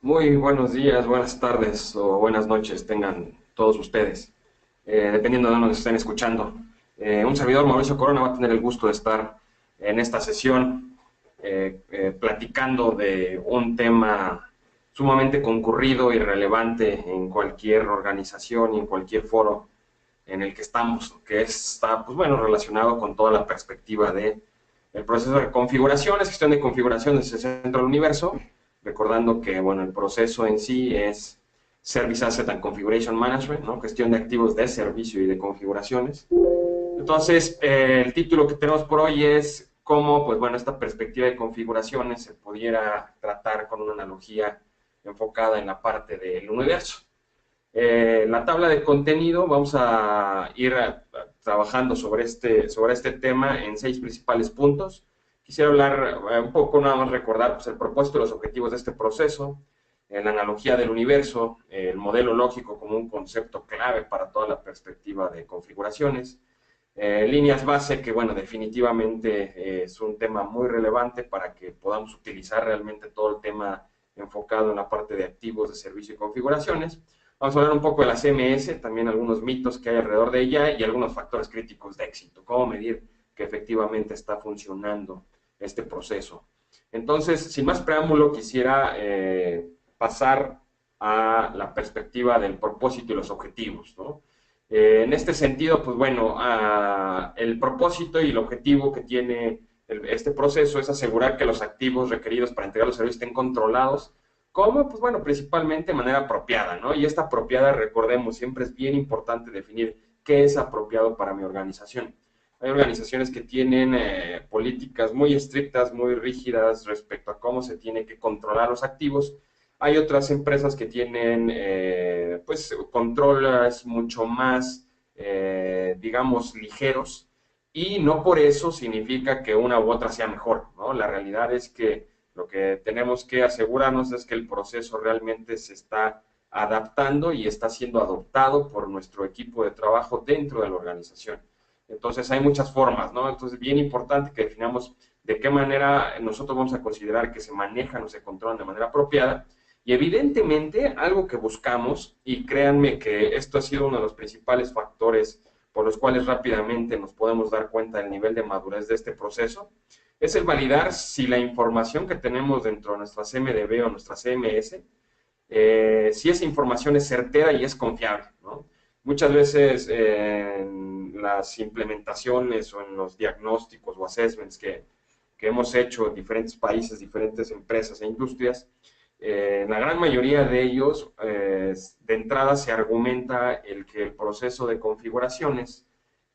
Muy buenos días, buenas tardes o buenas noches tengan todos ustedes, dependiendo de dónde nos estén escuchando. Un servidor, Mauricio Corona, va a tener el gusto de estar en esta sesión platicando de un tema sumamente concurrido y relevante en cualquier organización y en cualquier foro en el que estamos, que está, pues bueno, relacionado con toda la perspectiva de el proceso de configuraciones, gestión de configuraciones, el centro del universo, recordando que, bueno, el proceso en sí es Service Asset and Configuration Management, ¿no? Gestión de activos de servicio y de configuraciones. Entonces, el título que tenemos por hoy es cómo, pues bueno, esta perspectiva de configuraciones se pudiera tratar con una analogía enfocada en la parte del universo. La tabla de contenido, vamos a ir trabajando sobre este tema en 6 principales puntos. Quisiera hablar un poco, nada más recordar pues, el propósito y los objetivos de este proceso, la analogía del universo, el modelo lógico como un concepto clave para toda la perspectiva de configuraciones, líneas base que, bueno, definitivamente es un tema muy relevante para que podamos utilizar realmente todo el tema enfocado en la parte de activos, de servicio y configuraciones. Vamos a hablar un poco de la CMS, también algunos mitos que hay alrededor de ella y algunos factores críticos de éxito, cómo medir que efectivamente está funcionando este proceso. Entonces, sin más preámbulo, quisiera pasar a la perspectiva del propósito y los objetivos, ¿no? En este sentido, pues bueno, el propósito y el objetivo que tiene este proceso es asegurar que los activos requeridos para entregar los servicios estén controlados. ¿Cómo? Pues bueno, principalmente de manera apropiada, ¿no? Y esta apropiada, recordemos, siempre es bien importante definir qué es apropiado para mi organización. Hay organizaciones que tienen políticas muy estrictas, muy rígidas respecto a cómo se tiene que controlar los activos. Hay otras empresas que tienen, pues, controles mucho más, digamos, ligeros y no por eso significa que una u otra sea mejor, ¿no? La realidad es que lo que tenemos que asegurarnos es que el proceso realmente se está adaptando y está siendo adoptado por nuestro equipo de trabajo dentro de la organización. Entonces hay muchas formas, ¿no? Entonces es bien importante que definamos de qué manera nosotros vamos a considerar que se manejan o se controlan de manera apropiada. Y evidentemente algo que buscamos, y créanme que esto ha sido uno de los principales factores por los cuales rápidamente nos podemos dar cuenta del nivel de madurez de este proceso, es el validar si la información que tenemos dentro de nuestra CMDB o nuestra CMS, si esa información es certera y es confiable, ¿no? Muchas veces en las implementaciones o en los diagnósticos o assessments que hemos hecho en diferentes países, diferentes empresas e industrias, en la gran mayoría de ellos, de entrada se argumenta el que el proceso de configuraciones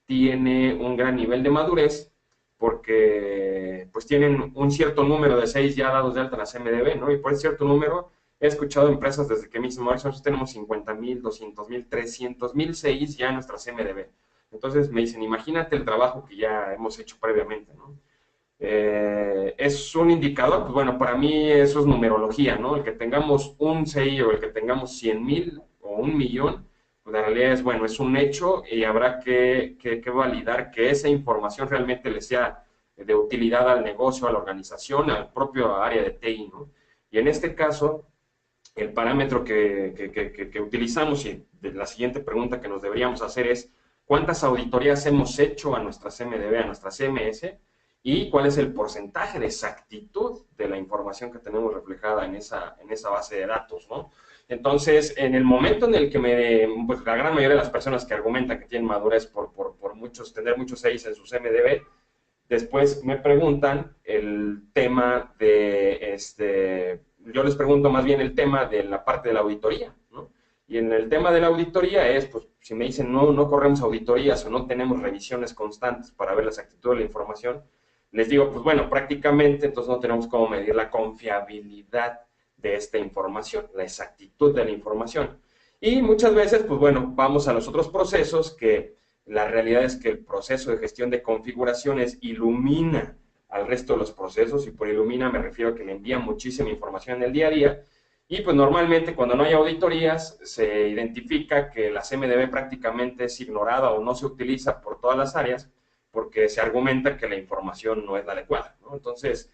tiene un gran nivel de madurez porque pues tienen un cierto número de 6 ya dados de alta en la CMDB, ¿no? Y por ese cierto número he escuchado empresas desde que me dicen, nosotros tenemos 50,000, 200,000, 300,000 6 ya en nuestra CMDB. Entonces me dicen, imagínate el trabajo que ya hemos hecho previamente, ¿no? Es un indicador, pues bueno, para mí eso es numerología, ¿no? El que tengamos un CI o el que tengamos 100,000 o 1,000,000, pues la realidad es, bueno, es un hecho y habrá que validar que esa información realmente le sea de utilidad al negocio, a la organización, al propio área de TI, ¿no? Y en este caso, el parámetro que utilizamos y la siguiente pregunta que nos deberíamos hacer es, ¿cuántas auditorías hemos hecho a nuestra CMDB, a nuestra CMS? Y cuál es el porcentaje de exactitud de la información que tenemos reflejada en esa base de datos, ¿no? Entonces, en el momento en el que pues la gran mayoría de las personas que argumentan que tienen madurez por muchos, tener muchos 6 en su CMDB, después me preguntan el tema de, yo les pregunto más bien el tema de la parte de la auditoría, ¿no? Y en el tema de la auditoría es, pues, si me dicen no, no corremos auditorías o no tenemos revisiones constantes para ver la exactitud de la información, les digo, pues bueno, prácticamente entonces no tenemos cómo medir la confiabilidad de esta información, la exactitud de la información. Y muchas veces, pues bueno, vamos a los otros procesos que la realidad es que el proceso de gestión de configuraciones ilumina al resto de los procesos, y por ilumina me refiero a que le envía muchísima información en el día a día, y pues normalmente cuando no hay auditorías se identifica que la CMDB prácticamente es ignorada o no se utiliza por todas las áreas porque se argumenta que la información no es la adecuada, ¿no? Entonces,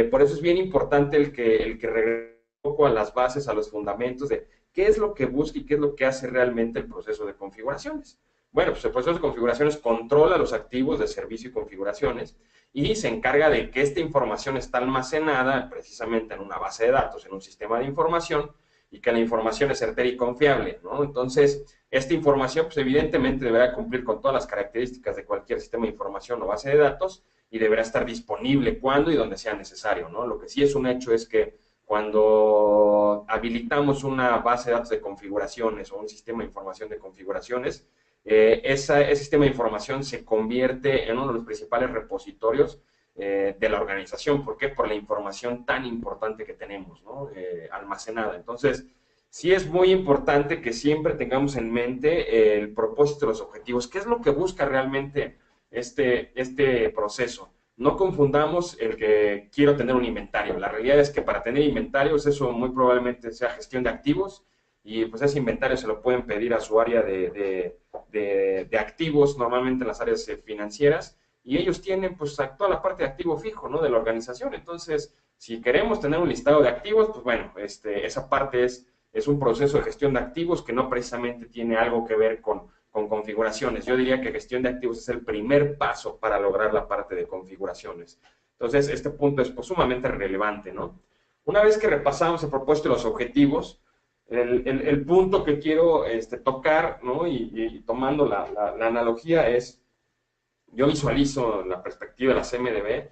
por eso es bien importante el que poco a las bases, a los fundamentos de qué es lo que busca y qué es lo que hace realmente el proceso de configuraciones. Bueno, pues el proceso de configuraciones controla los activos de servicio y configuraciones y se encarga de que esta información está almacenada precisamente en una base de datos, en un sistema de información, y que la información es certera y confiable, ¿no? Entonces, esta información, pues evidentemente deberá cumplir con todas las características de cualquier sistema de información o base de datos y deberá estar disponible cuando y donde sea necesario, ¿no? Lo que sí es un hecho es que cuando habilitamos una base de datos de configuraciones o un sistema de información de configuraciones, ese sistema de información se convierte en uno de los principales repositorios de la organización. ¿Por qué? Por la información tan importante que tenemos, ¿no? Almacenada. Entonces, sí es muy importante que siempre tengamos en mente el propósito de los objetivos. ¿Qué es lo que busca realmente este proceso? No confundamos el que quiero tener un inventario. La realidad es que para tener inventarios, eso muy probablemente sea gestión de activos, y pues ese inventario se lo pueden pedir a su área de activos, normalmente en las áreas financieras, y ellos tienen pues toda la parte de activo fijo, ¿no? De la organización. Entonces, si queremos tener un listado de activos, pues bueno, esa parte es un proceso de gestión de activos que no precisamente tiene algo que ver con configuraciones. Yo diría que gestión de activos es el primer paso para lograr la parte de configuraciones. Entonces, este punto es pues, sumamente relevante, ¿no? Una vez que repasamos el propósito de los objetivos, el punto que quiero tocar, ¿no? Y tomando la analogía es, yo visualizo la perspectiva de la CMDB.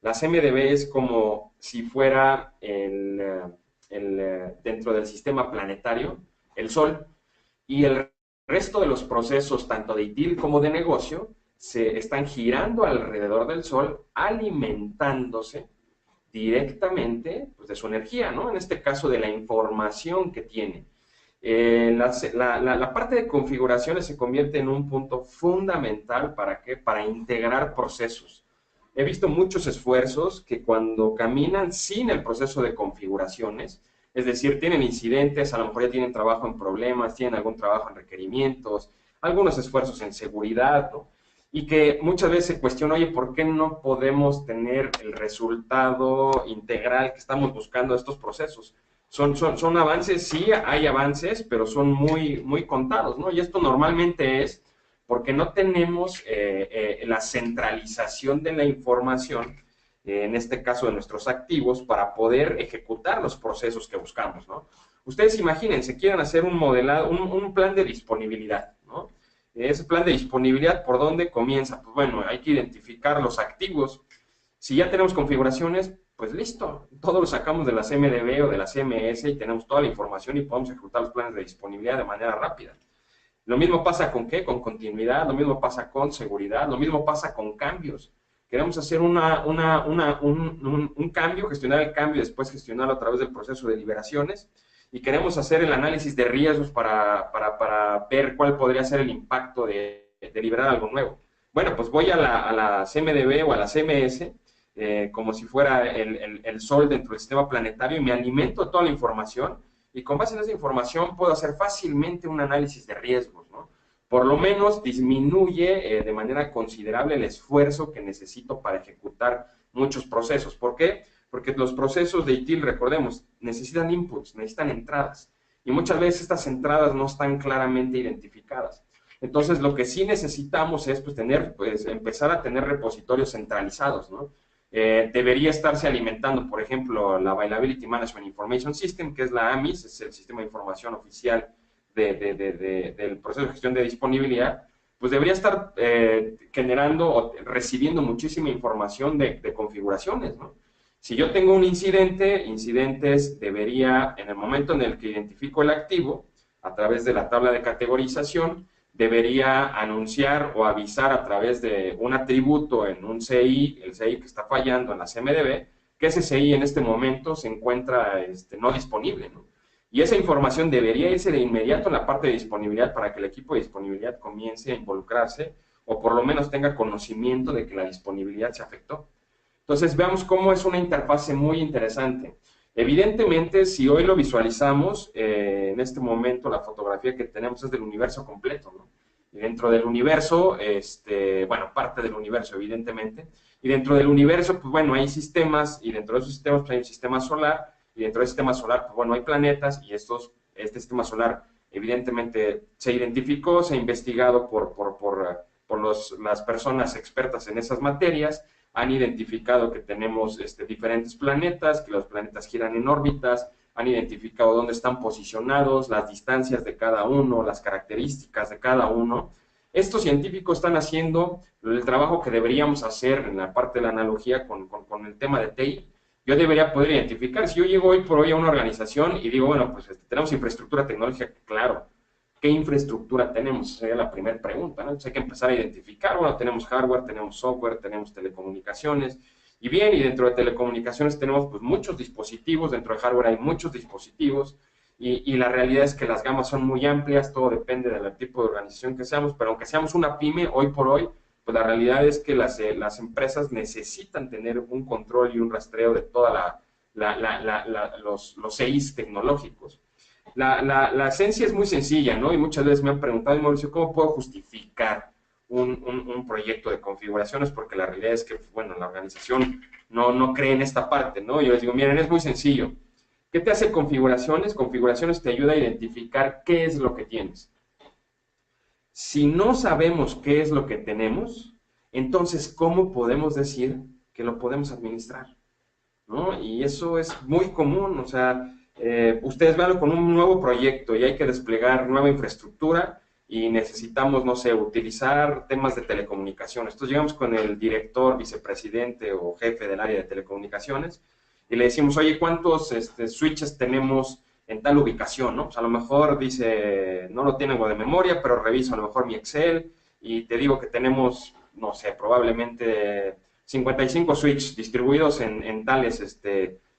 La CMDB es como si fuera dentro del sistema planetario, el Sol, y el resto de los procesos, tanto de ITIL como de negocio, se están girando alrededor del Sol, alimentándose directamente pues, de su energía, ¿no? En este caso, de la información que tiene. La parte de configuraciones se convierte en un punto fundamental ¿para qué? Para integrar procesos. He visto muchos esfuerzos que cuando caminan sin el proceso de configuraciones, es decir, tienen incidentes, a lo mejor ya tienen trabajo en problemas, tienen algún trabajo en requerimientos, algunos esfuerzos en seguridad, ¿no? Y que muchas veces se cuestiona, oye, ¿por qué no podemos tener el resultado integral que estamos buscando de estos procesos? Son avances, sí, hay avances, pero son muy contados, ¿no? Y esto normalmente es porque no tenemos la centralización de la información, en este caso de nuestros activos, para poder ejecutar los procesos que buscamos, ¿no? Ustedes imagínense, quieren hacer un modelado, un plan de disponibilidad, ¿no? Ese plan de disponibilidad, ¿por dónde comienza? Pues bueno, hay que identificar los activos. Si ya tenemos configuraciones, pues listo, todo lo sacamos de la CMDB o de la CMS y tenemos toda la información y podemos ejecutar los planes de disponibilidad de manera rápida. Lo mismo pasa con ¿qué? Con continuidad, lo mismo pasa con seguridad, lo mismo pasa con cambios. Queremos hacer un cambio, gestionar el cambio y después gestionarlo a través del proceso de liberaciones, y queremos hacer el análisis de riesgos para ver cuál podría ser el impacto de liberar algo nuevo. Bueno, pues voy a la CMDB o a la CMS, como si fuera el Sol dentro del sistema planetario, y me alimento de toda la información, y con base en esa información puedo hacer fácilmente un análisis de riesgos, ¿no? Por lo menos disminuye de manera considerable el esfuerzo que necesito para ejecutar muchos procesos. ¿Por qué? Porque los procesos de ITIL, recordemos, necesitan inputs, necesitan entradas, y muchas veces estas entradas no están claramente identificadas. Entonces, lo que sí necesitamos es empezar a tener repositorios centralizados, ¿no? Debería estarse alimentando, por ejemplo, la Availability Management Information System, que es la AMIS, es el sistema de información oficial del proceso de gestión de disponibilidad, pues debería estar generando o recibiendo muchísima información de configuraciones, ¿no? Si yo tengo un incidentes debería, en el momento en el que identifico el activo, a través de la tabla de categorización, debería anunciar o avisar a través de un atributo en un CI, el CI que está fallando en la CMDB, que ese CI en este momento se encuentra no disponible, ¿no? Y esa información debería irse de inmediato en la parte de disponibilidad para que el equipo de disponibilidad comience a involucrarse o por lo menos tenga conocimiento de que la disponibilidad se afectó. Entonces veamos cómo es una interfase muy interesante. Evidentemente, si hoy lo visualizamos, en este momento la fotografía que tenemos es del universo completo, ¿no? Y dentro del universo, bueno, parte del universo, evidentemente, y dentro del universo, pues bueno, hay sistemas, y dentro de esos sistemas pues, hay un sistema solar, y dentro del sistema solar, pues bueno, hay planetas y este sistema solar evidentemente se identificó, se ha investigado por las personas expertas en esas materias, han identificado que tenemos diferentes planetas, que los planetas giran en órbitas, han identificado dónde están posicionados, las distancias de cada uno, las características de cada uno. Estos científicos están haciendo el trabajo que deberíamos hacer en la parte de la analogía con el tema de TI. Yo debería poder identificar, si yo llego hoy por hoy a una organización y digo, bueno, pues tenemos infraestructura tecnológica, claro, ¿qué infraestructura tenemos? Esa sería la primera pregunta, ¿no? Entonces hay que empezar a identificar, bueno, tenemos hardware, tenemos software, tenemos telecomunicaciones, y bien, y dentro de telecomunicaciones tenemos pues muchos dispositivos, dentro de hardware hay muchos dispositivos, y la realidad es que las gamas son muy amplias, todo depende del tipo de organización que seamos, pero aunque seamos una pyme, hoy por hoy, pues la realidad es que las empresas necesitan tener un control y un rastreo de toda los CIs tecnológicos. La esencia es muy sencilla, ¿no? Y muchas veces me han preguntado, Mauricio, ¿cómo puedo justificar un proyecto de configuraciones? Porque la realidad es que, bueno, la organización no cree en esta parte, ¿no? Yo les digo, miren, es muy sencillo. ¿Qué te hace configuraciones? Configuraciones te ayuda a identificar qué es lo que tienes. Si no sabemos qué es lo que tenemos, entonces, ¿cómo podemos decir que lo podemos administrar? ¿No? Y eso es muy común, o sea, ustedes vean con un nuevo proyecto y hay que desplegar nueva infraestructura y necesitamos, no sé, utilizar temas de telecomunicaciones. Entonces llegamos con el director, vicepresidente o jefe del área de telecomunicaciones y le decimos, oye, ¿cuántos switches tenemos en tal ubicación? ¿No? Pues a lo mejor dice, no lo tengo de memoria, pero reviso a lo mejor mi Excel y te digo que tenemos, no sé, probablemente 55 switches distribuidos en tales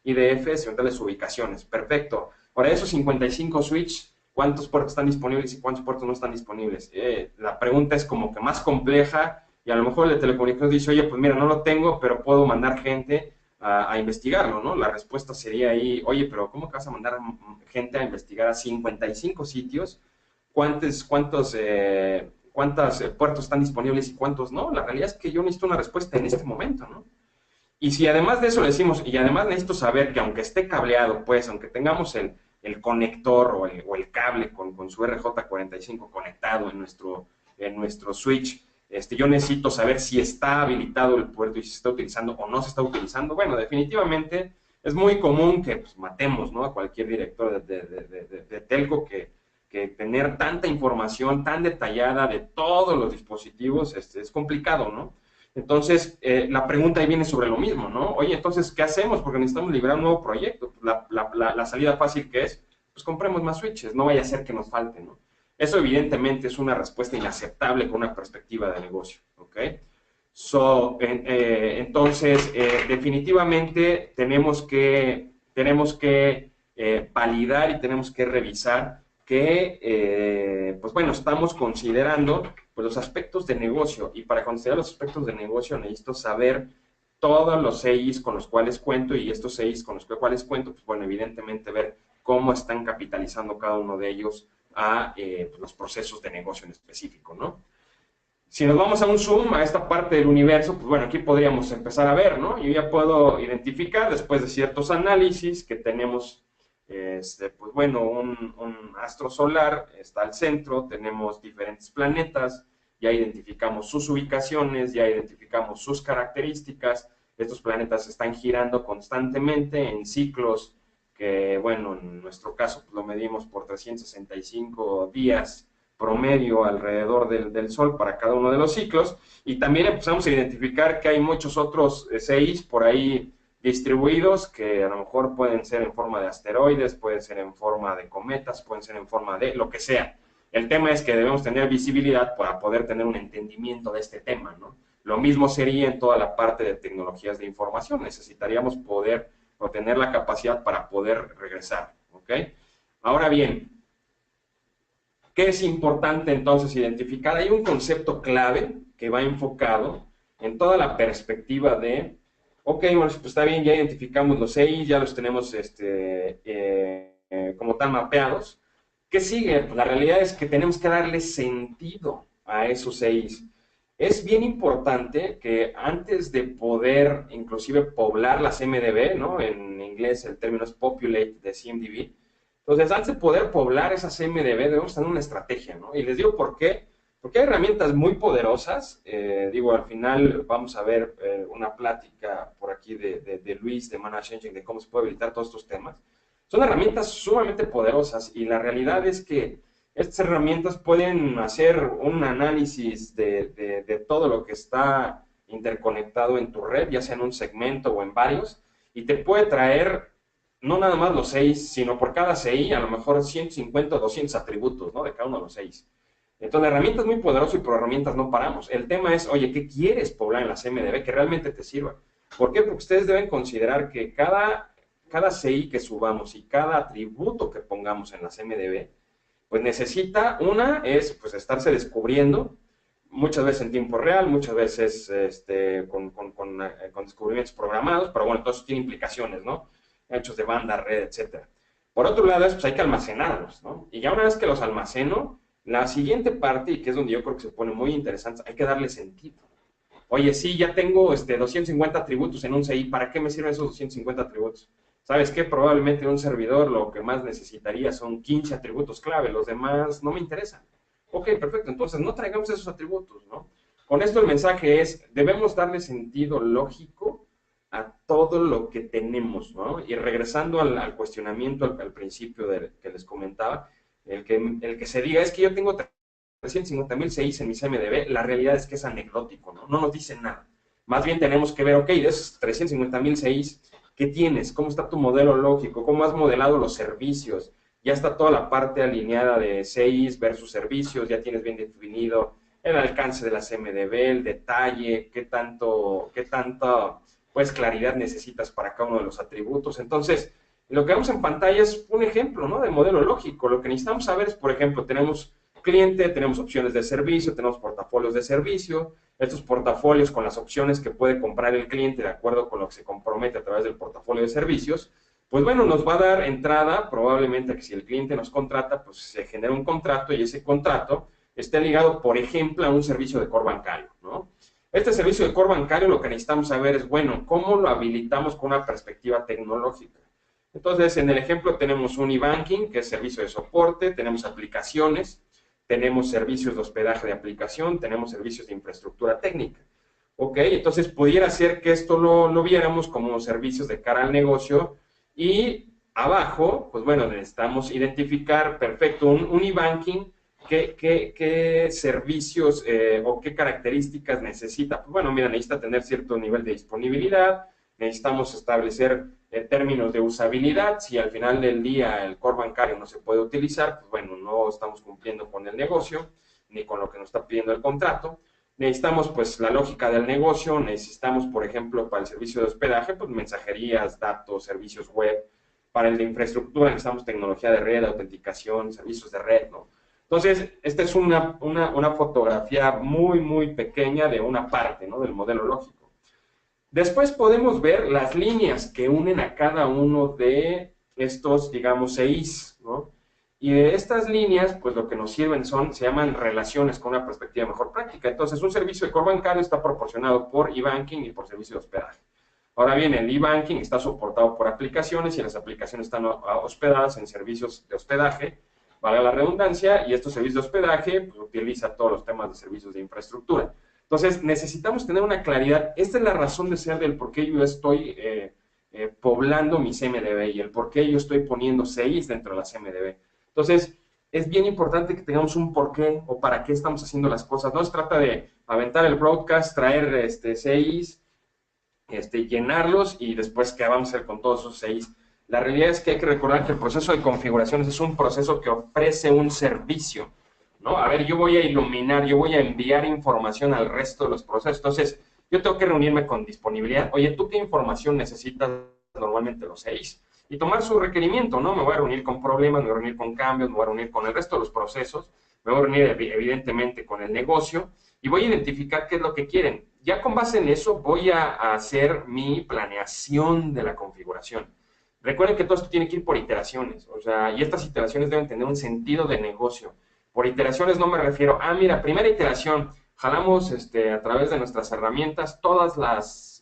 IDFs o en tales ubicaciones. Perfecto. Ahora, esos 55 switches, ¿cuántos puertos están disponibles y cuántos puertos no están disponibles? La pregunta es como que más compleja y a lo mejor el de telecomunicaciones dice, oye, pues mira, no lo tengo, pero puedo mandar gente a investigarlo, ¿no? La respuesta sería ahí, oye, pero ¿cómo que vas a mandar gente a investigar a 55 sitios? ¿Cuántos puertos están disponibles y cuántos no? La realidad es que yo necesito una respuesta en este momento, ¿no? Y si además de eso le decimos, y además necesito saber que aunque esté cableado, pues, aunque tengamos el conector o el cable con su RJ45 conectado en nuestro switch, yo necesito saber si está habilitado el puerto y si se está utilizando o no se está utilizando. Bueno, definitivamente es muy común que pues, matemos, ¿no? A cualquier director de telco que tener tanta información tan detallada de todos los dispositivos es complicado, ¿no? Entonces, la pregunta ahí viene sobre lo mismo, ¿no? Oye, entonces, ¿qué hacemos? Porque necesitamos liberar un nuevo proyecto. La salida fácil que es, pues compremos más switches, no vaya a ser que nos falte, ¿no? Eso evidentemente es una respuesta inaceptable con una perspectiva de negocio, ¿ok? Entonces, definitivamente tenemos que validar y tenemos que revisar que, pues bueno, estamos considerando pues, los aspectos de negocio y para considerar los aspectos de negocio necesito saber todos los CIs con los cuales cuento y estos CIs con los cuales cuento, pues bueno, evidentemente ver cómo están capitalizando cada uno de ellos a pues, los procesos de negocio en específico, ¿no? Si nos vamos a un zoom, a esta parte del universo, pues bueno, aquí podríamos empezar a ver, ¿no? Yo ya puedo identificar, después de ciertos análisis, que tenemos, pues bueno, un astro solar, está al centro, tenemos diferentes planetas, ya identificamos sus ubicaciones, ya identificamos sus características, estos planetas están girando constantemente en ciclos que, bueno, en nuestro caso pues, lo medimos por 365 días promedio alrededor del Sol para cada uno de los ciclos, y también empezamos a identificar que hay muchos otros CIs por ahí distribuidos que a lo mejor pueden ser en forma de asteroides, pueden ser en forma de cometas, pueden ser en forma de lo que sea. El tema es que debemos tener visibilidad para poder tener un entendimiento de este tema, ¿no? Lo mismo sería en toda la parte de tecnologías de información. Necesitaríamos poder o tener la capacidad para poder regresar, ¿ok? Ahora bien, ¿qué es importante entonces identificar? Hay un concepto clave que va enfocado en toda la perspectiva de, ok, bueno, pues está bien, ya identificamos los CI, ya los tenemos como tal mapeados. ¿Qué sigue? Pues la realidad es que tenemos que darle sentido a esos CIs. es bien importante que antes de poder inclusive poblar las MDB, ¿no? En inglés el término es populate de CMDB. Entonces, antes de poder poblar esas MDB, debemos tener una estrategia, ¿no? Y les digo por qué. Porque hay herramientas muy poderosas. Digo, al final vamos a ver una plática por aquí de Luis, de Manage Engine, de cómo se puede habilitar todos estos temas. Son herramientas sumamente poderosas y la realidad es que estas herramientas pueden hacer un análisis de todo lo que está interconectado en tu red, ya sea en un segmento o en varios, y te puede traer no nada más los 6, sino por cada CI a lo mejor 150 o 200 atributos, ¿no? De cada uno de los 6. Entonces, la herramienta es muy poderosa y por herramientas no paramos. El tema es, oye, ¿qué quieres poblar en las MDB que realmente te sirva? ¿Por qué? Porque ustedes deben considerar que cada CI que subamos y cada atributo que pongamos en las MDB, pues necesita, una es pues estarse descubriendo, muchas veces en tiempo real, muchas veces con descubrimientos programados, pero bueno, todo eso tiene implicaciones, ¿no? Hechos de banda, red, etcétera. Por otro lado, pues hay que almacenarlos, ¿no? Y ya una vez que los almaceno, la siguiente parte, y que es donde yo creo que se pone muy interesante, hay que darle sentido. Oye, sí, ya tengo 250 atributos en un CI, ¿para qué me sirven esos 250 atributos? ¿Sabes qué? Probablemente en un servidor lo que más necesitaría son 15 atributos clave, los demás no me interesan. Ok, perfecto, entonces no traigamos esos atributos, ¿no? Con esto el mensaje es, debemos darle sentido lógico a todo lo que tenemos, ¿no? Y regresando al cuestionamiento al principio que les comentaba, el que se diga es que yo tengo 350,000 CIs en mis MDB, la realidad es que es anecdótico, ¿no? No nos dice nada. Más bien tenemos que ver, ok, de esos 350,000 CIs, ¿qué tienes? ¿Cómo está tu modelo lógico? ¿Cómo has modelado los servicios? Ya está toda la parte alineada de CIs versus servicios, ya tienes bien definido el alcance de las MDB, el detalle, qué tanta pues, claridad necesitas para cada uno de los atributos. Entonces, lo que vemos en pantalla es un ejemplo, ¿no? De modelo lógico. Lo que necesitamos saber es, por ejemplo, tenemos cliente, tenemos opciones de servicio, tenemos portafolios de servicio, estos portafolios con las opciones que puede comprar el cliente de acuerdo con lo que se compromete a través del portafolio de servicios, pues bueno, nos va a dar entrada, probablemente que si el cliente nos contrata, pues se genera un contrato y ese contrato esté ligado, por ejemplo, a un servicio de core bancario, ¿no? Este servicio de core bancario lo que necesitamos saber es, bueno, ¿cómo lo habilitamos con una perspectiva tecnológica? Entonces, en el ejemplo tenemos un e-banking, que es servicio de soporte, tenemos aplicaciones, tenemos servicios de hospedaje de aplicación, tenemos servicios de infraestructura técnica. ¿Ok? Entonces, pudiera ser que esto lo viéramos como servicios de cara al negocio y abajo, pues bueno, necesitamos identificar, perfecto, un e-banking, ¿qué servicios o qué características necesita? Pues bueno, mira, necesita tener cierto nivel de disponibilidad, necesitamos establecer términos de usabilidad. Si al final del día el core bancario no se puede utilizar, pues bueno, no estamos cumpliendo con el negocio, ni con lo que nos está pidiendo el contrato. Necesitamos pues la lógica del negocio, necesitamos por ejemplo para el servicio de hospedaje, pues mensajerías, datos, servicios web. Para el de infraestructura necesitamos tecnología de red, autenticación, servicios de red, ¿no? Entonces, esta es una fotografía muy, muy pequeña de una parte, ¿no? Del modelo lógico. Después podemos ver las líneas que unen a cada uno de estos, digamos, CIs, ¿no? Y de estas líneas, pues lo que nos sirven se llaman relaciones con una perspectiva mejor práctica. Entonces, un servicio de core bancario está proporcionado por e-banking y por servicio de hospedaje. Ahora bien, el e-banking está soportado por aplicaciones y las aplicaciones están hospedadas en servicios de hospedaje, valga la redundancia, y estos servicios de hospedaje pues, utiliza todos los temas de servicios de infraestructura. Entonces, necesitamos tener una claridad. Esta es la razón de ser del por qué yo estoy poblando mis MDB y el por qué yo estoy poniendo CIs dentro de las MDB. Entonces, es bien importante que tengamos un por qué o para qué estamos haciendo las cosas. No se trata de aventar el broadcast, traer CIs, llenarlos y después qué vamos a hacer con todos esos CIs. La realidad es que hay que recordar que el proceso de configuraciones es un proceso que ofrece un servicio, ¿no? A ver, yo voy a iluminar, yo voy a enviar información al resto de los procesos. Entonces, yo tengo que reunirme con disponibilidad. Oye, ¿tú qué información necesitas normalmente los CIs? Y tomar su requerimiento, ¿no? Me voy a reunir con problemas, me voy a reunir con cambios, me voy a reunir con el resto de los procesos, me voy a reunir evidentemente con el negocio y voy a identificar qué es lo que quieren. Ya con base en eso voy a hacer mi planeación de la configuración. Recuerden que todo esto tiene que ir por iteraciones, o sea, y estas iteraciones deben tener un sentido de negocio. Por iteraciones no me refiero, mira, primera iteración, jalamos a través de nuestras herramientas todas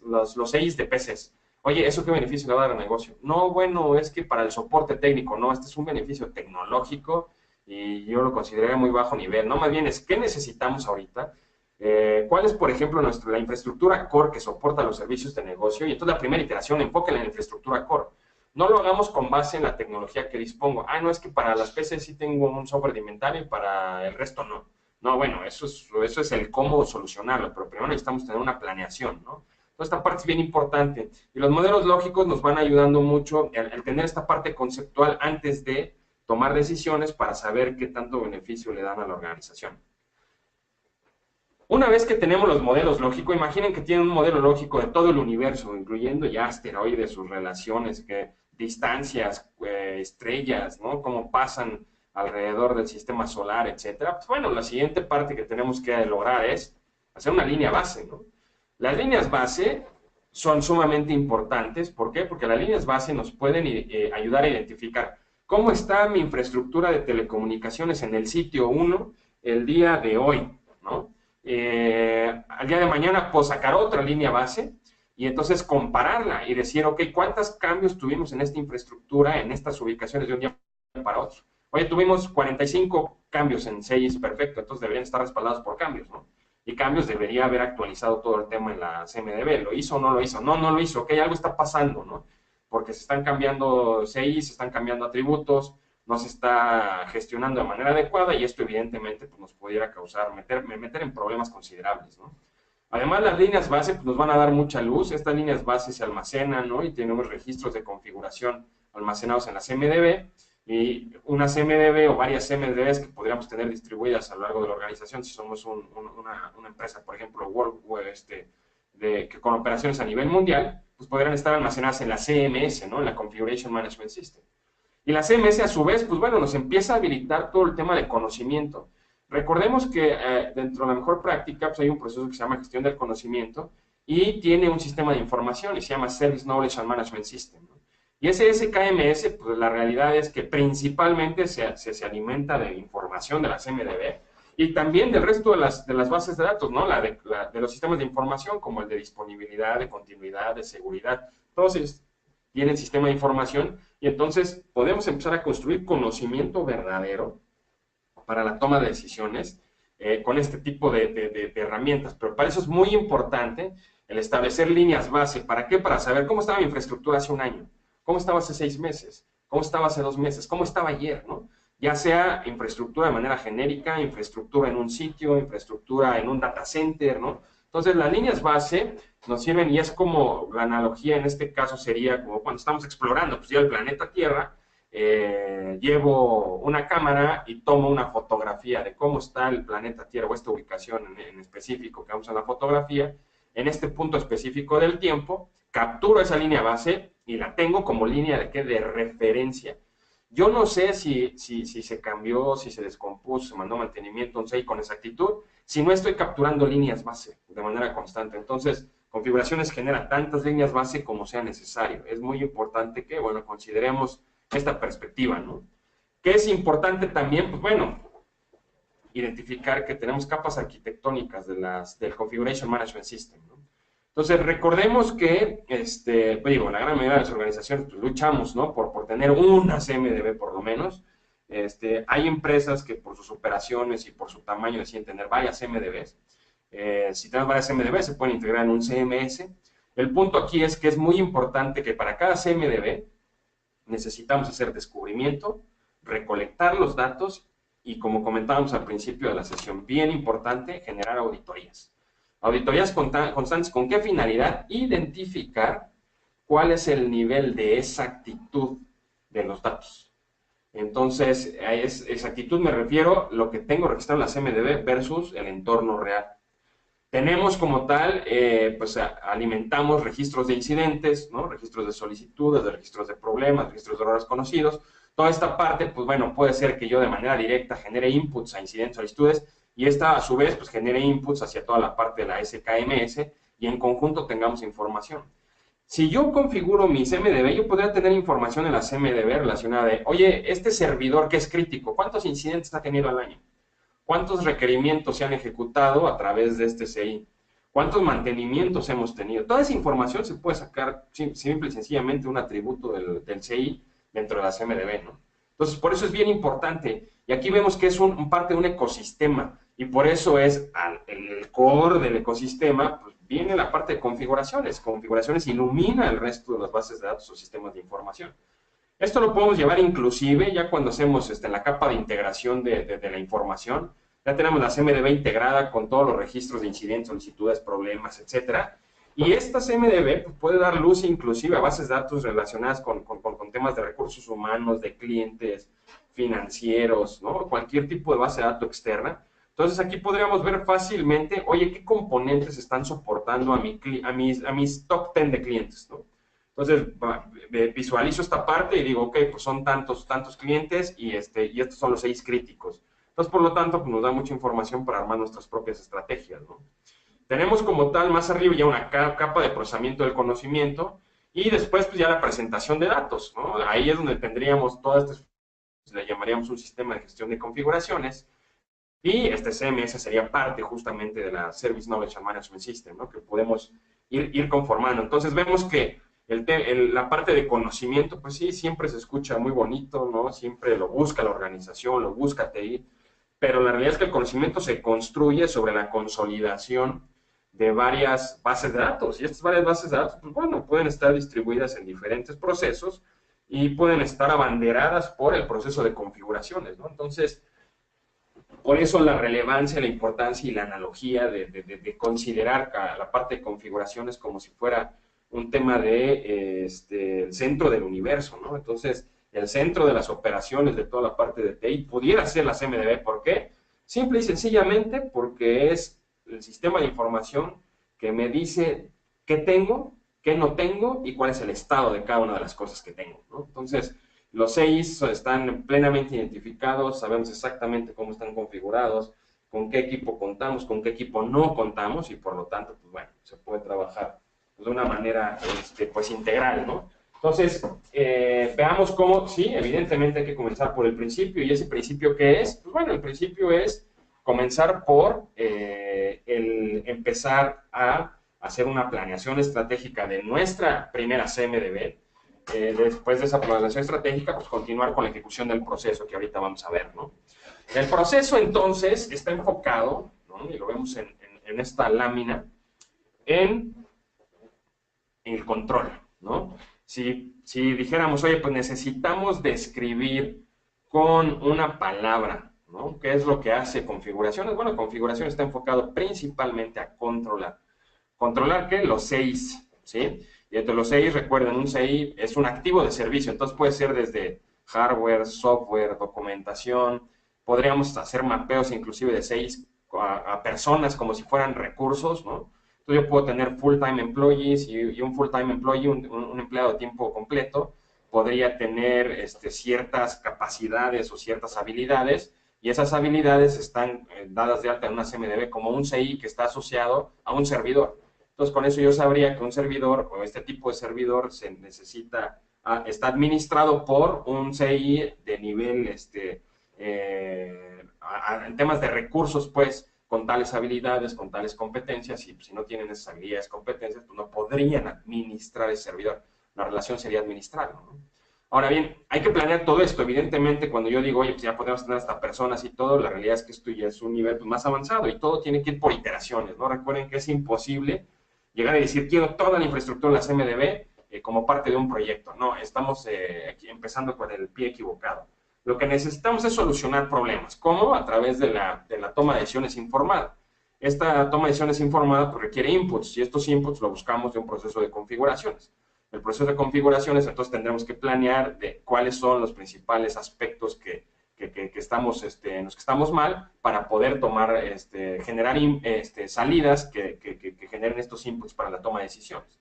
los EIs de peces. Oye, ¿eso qué beneficio le va a dar al negocio? No, bueno, es que para el soporte técnico, no, este es un beneficio tecnológico y yo lo consideraría muy bajo nivel, ¿no? Más bien es, ¿qué necesitamos ahorita? ¿Cuál es, por ejemplo, la infraestructura core que soporta los servicios de negocio? Y entonces la primera iteración, enfóquenla en la infraestructura core. No lo hagamos con base en la tecnología que dispongo. Ah, no, es que para las PCs sí tengo un software de inventario y para el resto no. No, bueno, eso es el cómo solucionarlo, pero primero necesitamos tener una planeación, ¿no? Entonces, esta parte es bien importante. Y los modelos lógicos nos van ayudando mucho el tener esta parte conceptual antes de tomar decisiones para saber qué tanto beneficio le dan a la organización. Una vez que tenemos los modelos lógicos, imaginen que tienen un modelo lógico de todo el universo, incluyendo ya asteroides, sus relaciones, distancias, estrellas, ¿no? Cómo pasan alrededor del sistema solar, etcétera. Pues bueno, la siguiente parte que tenemos que lograr es hacer una línea base, ¿no? Las líneas base son sumamente importantes. ¿Por qué? Porque las líneas base nos pueden ayudar a identificar cómo está mi infraestructura de telecomunicaciones en el sitio 1 el día de hoy, ¿no? Al día de mañana puedo sacar otra línea base y entonces compararla y decir, ok, ¿cuántos cambios tuvimos en esta infraestructura, en estas ubicaciones de un día para otro? Oye, tuvimos 45 cambios en 6, perfecto, entonces deberían estar respaldados por cambios, ¿no? Y cambios debería haber actualizado todo el tema en la CMDB, ¿lo hizo o no lo hizo? No, no lo hizo, ok, algo está pasando, ¿no? Porque se están cambiando CI, se están cambiando atributos, no se está gestionando de manera adecuada y esto evidentemente pues, nos pudiera causar, meter en problemas considerables, ¿no? Además, las líneas base pues, nos van a dar mucha luz. Estas líneas base se almacenan, ¿no? Y tenemos registros de configuración almacenados en la CMDB y una CMDB o varias CMDBs que podríamos tener distribuidas a lo largo de la organización si somos una empresa, por ejemplo, con operaciones a nivel mundial, pues podrían estar almacenadas en la CMS, ¿no? En la Configuration Management System. Y la CMS, a su vez, pues bueno, nos empieza a habilitar todo el tema de conocimiento. Recordemos que dentro de la mejor práctica pues hay un proceso que se llama gestión del conocimiento y tiene un sistema de información y se llama Service Knowledge and Management System, ¿no? Y ese SKMS, pues la realidad es que principalmente se alimenta de información de la CMDB y también del resto de las bases de datos, ¿no? De los sistemas de información como el de disponibilidad, de continuidad, de seguridad. Todos ellos tienen sistema de información y entonces podemos empezar a construir conocimiento verdadero para la toma de decisiones con este tipo de herramientas. Pero para eso es muy importante el establecer líneas base. ¿Para qué? Para saber cómo estaba mi infraestructura hace un año, cómo estaba hace 6 meses, cómo estaba hace 2 meses, cómo estaba ayer, ¿no? Ya sea infraestructura de manera genérica, infraestructura en un sitio, infraestructura en un data center, ¿no? Entonces, las líneas base nos sirven y es como la analogía en este caso sería como cuando estamos explorando pues ya el planeta Tierra, llevo una cámara y tomo una fotografía de cómo está el planeta Tierra o esta ubicación en específico que vamos a la fotografía, en este punto específico del tiempo, capturo esa línea base y la tengo como línea de referencia. Yo no sé si se cambió, si se descompuso, se mandó mantenimiento, no sé, con exactitud, si no estoy capturando líneas base de manera constante. Entonces, configuraciones genera tantas líneas base como sea necesario. Es muy importante que, bueno, consideremos esta perspectiva, ¿no? ¿Qué es importante también? Pues bueno, identificar que tenemos capas arquitectónicas del Configuration Management System, ¿no? Entonces, recordemos que, digo, la gran mayoría de las organizaciones pues, luchamos, ¿no? Por tener una CMDB por lo menos. Hay empresas que por sus operaciones y por su tamaño deciden tener varias CMDBs. Si tenemos varias CMDB, se pueden integrar en un CMS. El punto aquí es que es muy importante que para cada CMDB necesitamos hacer descubrimiento, recolectar los datos y, como comentábamos al principio de la sesión, bien importante, generar auditorías. Auditorías constantes, ¿con qué finalidad? Identificar cuál es el nivel de exactitud de los datos. Entonces, a exactitud me refiero a lo que tengo registrado en la CMDB versus el entorno real. Tenemos como tal, pues alimentamos registros de incidentes, ¿no? Registros de solicitudes, de registros de problemas, registros de errores conocidos. Toda esta parte, pues bueno, puede ser que yo de manera directa genere inputs a incidentes, solicitudes, y esta a su vez, pues genere inputs hacia toda la parte de la SKMS y en conjunto tengamos información. Si yo configuro mi CMDB, yo podría tener información en la CMDB relacionada de, oye, este servidor que es crítico, ¿cuántos incidentes ha tenido al año? ¿Cuántos requerimientos se han ejecutado a través de este CI? ¿Cuántos mantenimientos hemos tenido? Toda esa información se puede sacar simple y sencillamente un atributo del CI dentro de la CMDB, ¿no? Entonces, por eso es bien importante. Y aquí vemos que es parte de un ecosistema. Y por eso es el core del ecosistema, pues viene la parte de configuraciones. Configuraciones ilumina el resto de las bases de datos o sistemas de información. Esto lo podemos llevar inclusive ya cuando hacemos en la capa de integración de la información. Ya tenemos la CMDB integrada con todos los registros de incidentes, solicitudes, problemas, etcétera. Y esta CMDB pues, puede dar luz inclusive a bases de datos relacionadas con temas de recursos humanos, de clientes, financieros, ¿no? Cualquier tipo de base de datos externa. Entonces aquí podríamos ver fácilmente, oye, ¿qué componentes están soportando a mis top 10 de clientes, ¿no? Entonces visualizo esta parte y digo, ok, pues son tantos clientes y estos son los 6 críticos. Entonces, por lo tanto, pues nos da mucha información para armar nuestras propias estrategias, ¿no? Tenemos como tal más arriba ya una capa de procesamiento del conocimiento y después pues ya la presentación de datos, ¿no? Ahí es donde tendríamos todas estas, le llamaríamos un sistema de gestión de configuraciones y este CMS sería parte justamente de la Service Knowledge and Management System, ¿no? Que podemos ir conformando. Entonces vemos que la parte de conocimiento, pues sí, siempre se escucha muy bonito, ¿no? Siempre lo busca la organización, lo busca TI, pero la realidad es que el conocimiento se construye sobre la consolidación de varias bases de datos. Y estas varias bases de datos, pues bueno, pueden estar distribuidas en diferentes procesos y pueden estar abanderadas por el proceso de configuraciones, ¿no? Entonces, por eso la relevancia, la importancia y la analogía de considerar la parte de configuraciones como si fuera un tema el centro del universo, ¿no? Entonces, el centro de las operaciones de toda la parte de TI pudiera ser la CMDB. ¿Por qué? Simple y sencillamente porque es el sistema de información que me dice qué tengo, qué no tengo y cuál es el estado de cada una de las cosas que tengo, ¿no? Entonces, los CIs están plenamente identificados, sabemos exactamente cómo están configurados, con qué equipo contamos, con qué equipo no contamos y por lo tanto, pues bueno, se puede trabajar de una manera pues integral, ¿no? Entonces, veamos cómo, sí, evidentemente hay que comenzar por el principio. ¿Y ese principio qué es? Pues bueno, el principio es comenzar por el empezar a hacer una planeación estratégica de nuestra primera CMDB. Después de esa planeación estratégica, pues continuar con la ejecución del proceso que ahorita vamos a ver, ¿no? El proceso, entonces, está enfocado, ¿no? Y lo vemos en esta lámina, en el control, ¿no? Si dijéramos, oye, pues necesitamos describir con una palabra, ¿no? ¿Qué es lo que hace configuraciones? Bueno, configuración está enfocado principalmente a controlar. ¿Controlar qué? Los 6, ¿sí? Y entre los 6, recuerden, un CI es un activo de servicio, entonces puede ser desde hardware, software, documentación, podríamos hacer mapeos inclusive de 6 a personas como si fueran recursos, ¿no? Entonces yo puedo tener full-time employees y un full-time employee, un empleado de tiempo completo, podría tener ciertas capacidades o ciertas habilidades, y esas habilidades están dadas de alta en una CMDB como un CI que está asociado a un servidor. Entonces, con eso yo sabría que un servidor o este tipo de servidor se necesita, está administrado por un CI de nivel, en temas de recursos, pues, con tales habilidades, con tales competencias, y si no tienen esas habilidades, competencias, pues no podrían administrar ese servidor. La relación sería administrarlo, ¿no? Ahora bien, hay que planear todo esto. Evidentemente, cuando yo digo, oye, pues ya podemos tener hasta personas y todo, la realidad es que esto ya es un nivel pues, más avanzado y todo tiene que ir por iteraciones, ¿no? Recuerden que es imposible llegar a decir, quiero toda la infraestructura en la CMDB como parte de un proyecto. No, estamos aquí empezando con el pie equivocado. Lo que necesitamos es solucionar problemas. ¿Cómo? A través de la toma de decisiones informada. Esta toma de decisiones informada pues, requiere inputs y estos inputs lo buscamos de un proceso de configuraciones. El proceso de configuraciones, entonces tendremos que planear de cuáles son los principales aspectos que estamos, en los que estamos mal para poder tomar, generar salidas que generen estos inputs para la toma de decisiones.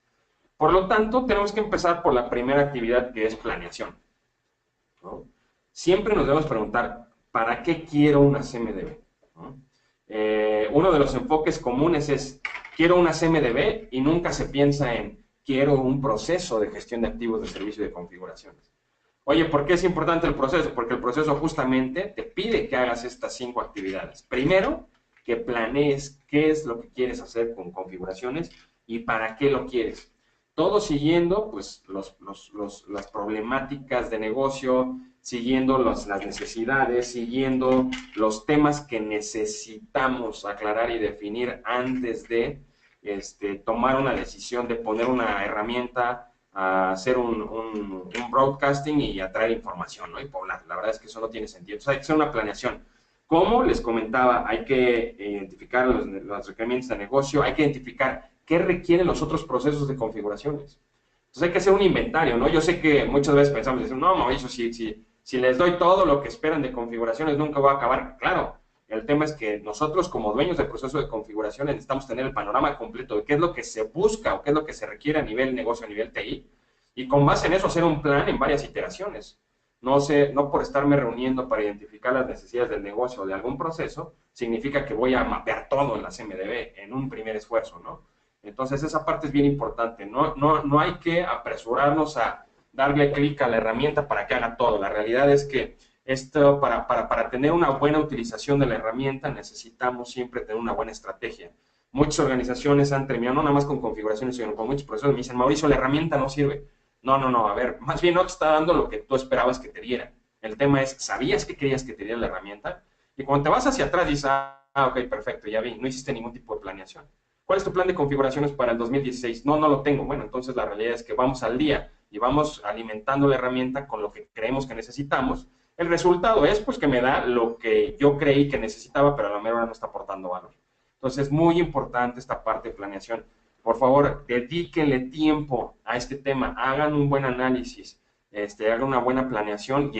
Por lo tanto, tenemos que empezar por la primera actividad que es planeación, ¿no? Siempre nos debemos preguntar, ¿para qué quiero una CMDB? ¿No? Uno de los enfoques comunes es, quiero una CMDB y nunca se piensa en, quiero un proceso de gestión de activos de servicio y de configuraciones. Oye, ¿por qué es importante el proceso? Porque el proceso justamente te pide que hagas estas 5 actividades. Primero, que planees qué es lo que quieres hacer con configuraciones y para qué lo quieres. Todo siguiendo pues, las problemáticas de negocio, siguiendo las necesidades, siguiendo los temas que necesitamos aclarar y definir antes de tomar una decisión de poner una herramienta a hacer un broadcasting y atraer información, ¿no? Y poblar. La verdad es que eso no tiene sentido. Entonces hay que hacer una planeación. Como les comentaba, hay que identificar los requerimientos de negocio, hay que identificar qué requieren los otros procesos de configuraciones. Entonces hay que hacer un inventario, ¿no? Yo sé que muchas veces pensamos, no, Mauricio, si les doy todo lo que esperan de configuraciones, nunca voy a acabar. Claro, el tema es que nosotros como dueños del proceso de configuraciones necesitamos tener el panorama completo de qué es lo que se busca o qué es lo que se requiere a nivel negocio, a nivel TI, y con base en eso hacer un plan en varias iteraciones. No sé, no por estarme reuniendo para identificar las necesidades del negocio o de algún proceso, significa que voy a mapear todo en la CMDB en un primer esfuerzo, ¿no? Entonces esa parte es bien importante. No hay que apresurarnos a darle clic a la herramienta para que haga todo. La realidad es que esto, para tener una buena utilización de la herramienta necesitamos siempre tener una buena estrategia. Muchas organizaciones han terminado no nada más con configuraciones, sino con muchos profesores me dicen, Mauricio, la herramienta no sirve. No, a ver, más bien no te está dando lo que tú esperabas que te diera. El tema es, ¿sabías que querías que te diera la herramienta? Y cuando te vas hacia atrás dices, ok, perfecto, ya vi, no hiciste ningún tipo de planeación. ¿Cuál es tu plan de configuraciones para el 2016? No lo tengo. Bueno, entonces la realidad es que vamos al día y vamos alimentando la herramienta con lo que creemos que necesitamos. El resultado es pues que me da lo que yo creí que necesitaba, pero a la mera hora no está aportando valor. Entonces es muy importante esta parte de planeación. Por favor, dedíquenle tiempo a este tema, hagan un buen análisis, hagan una buena planeación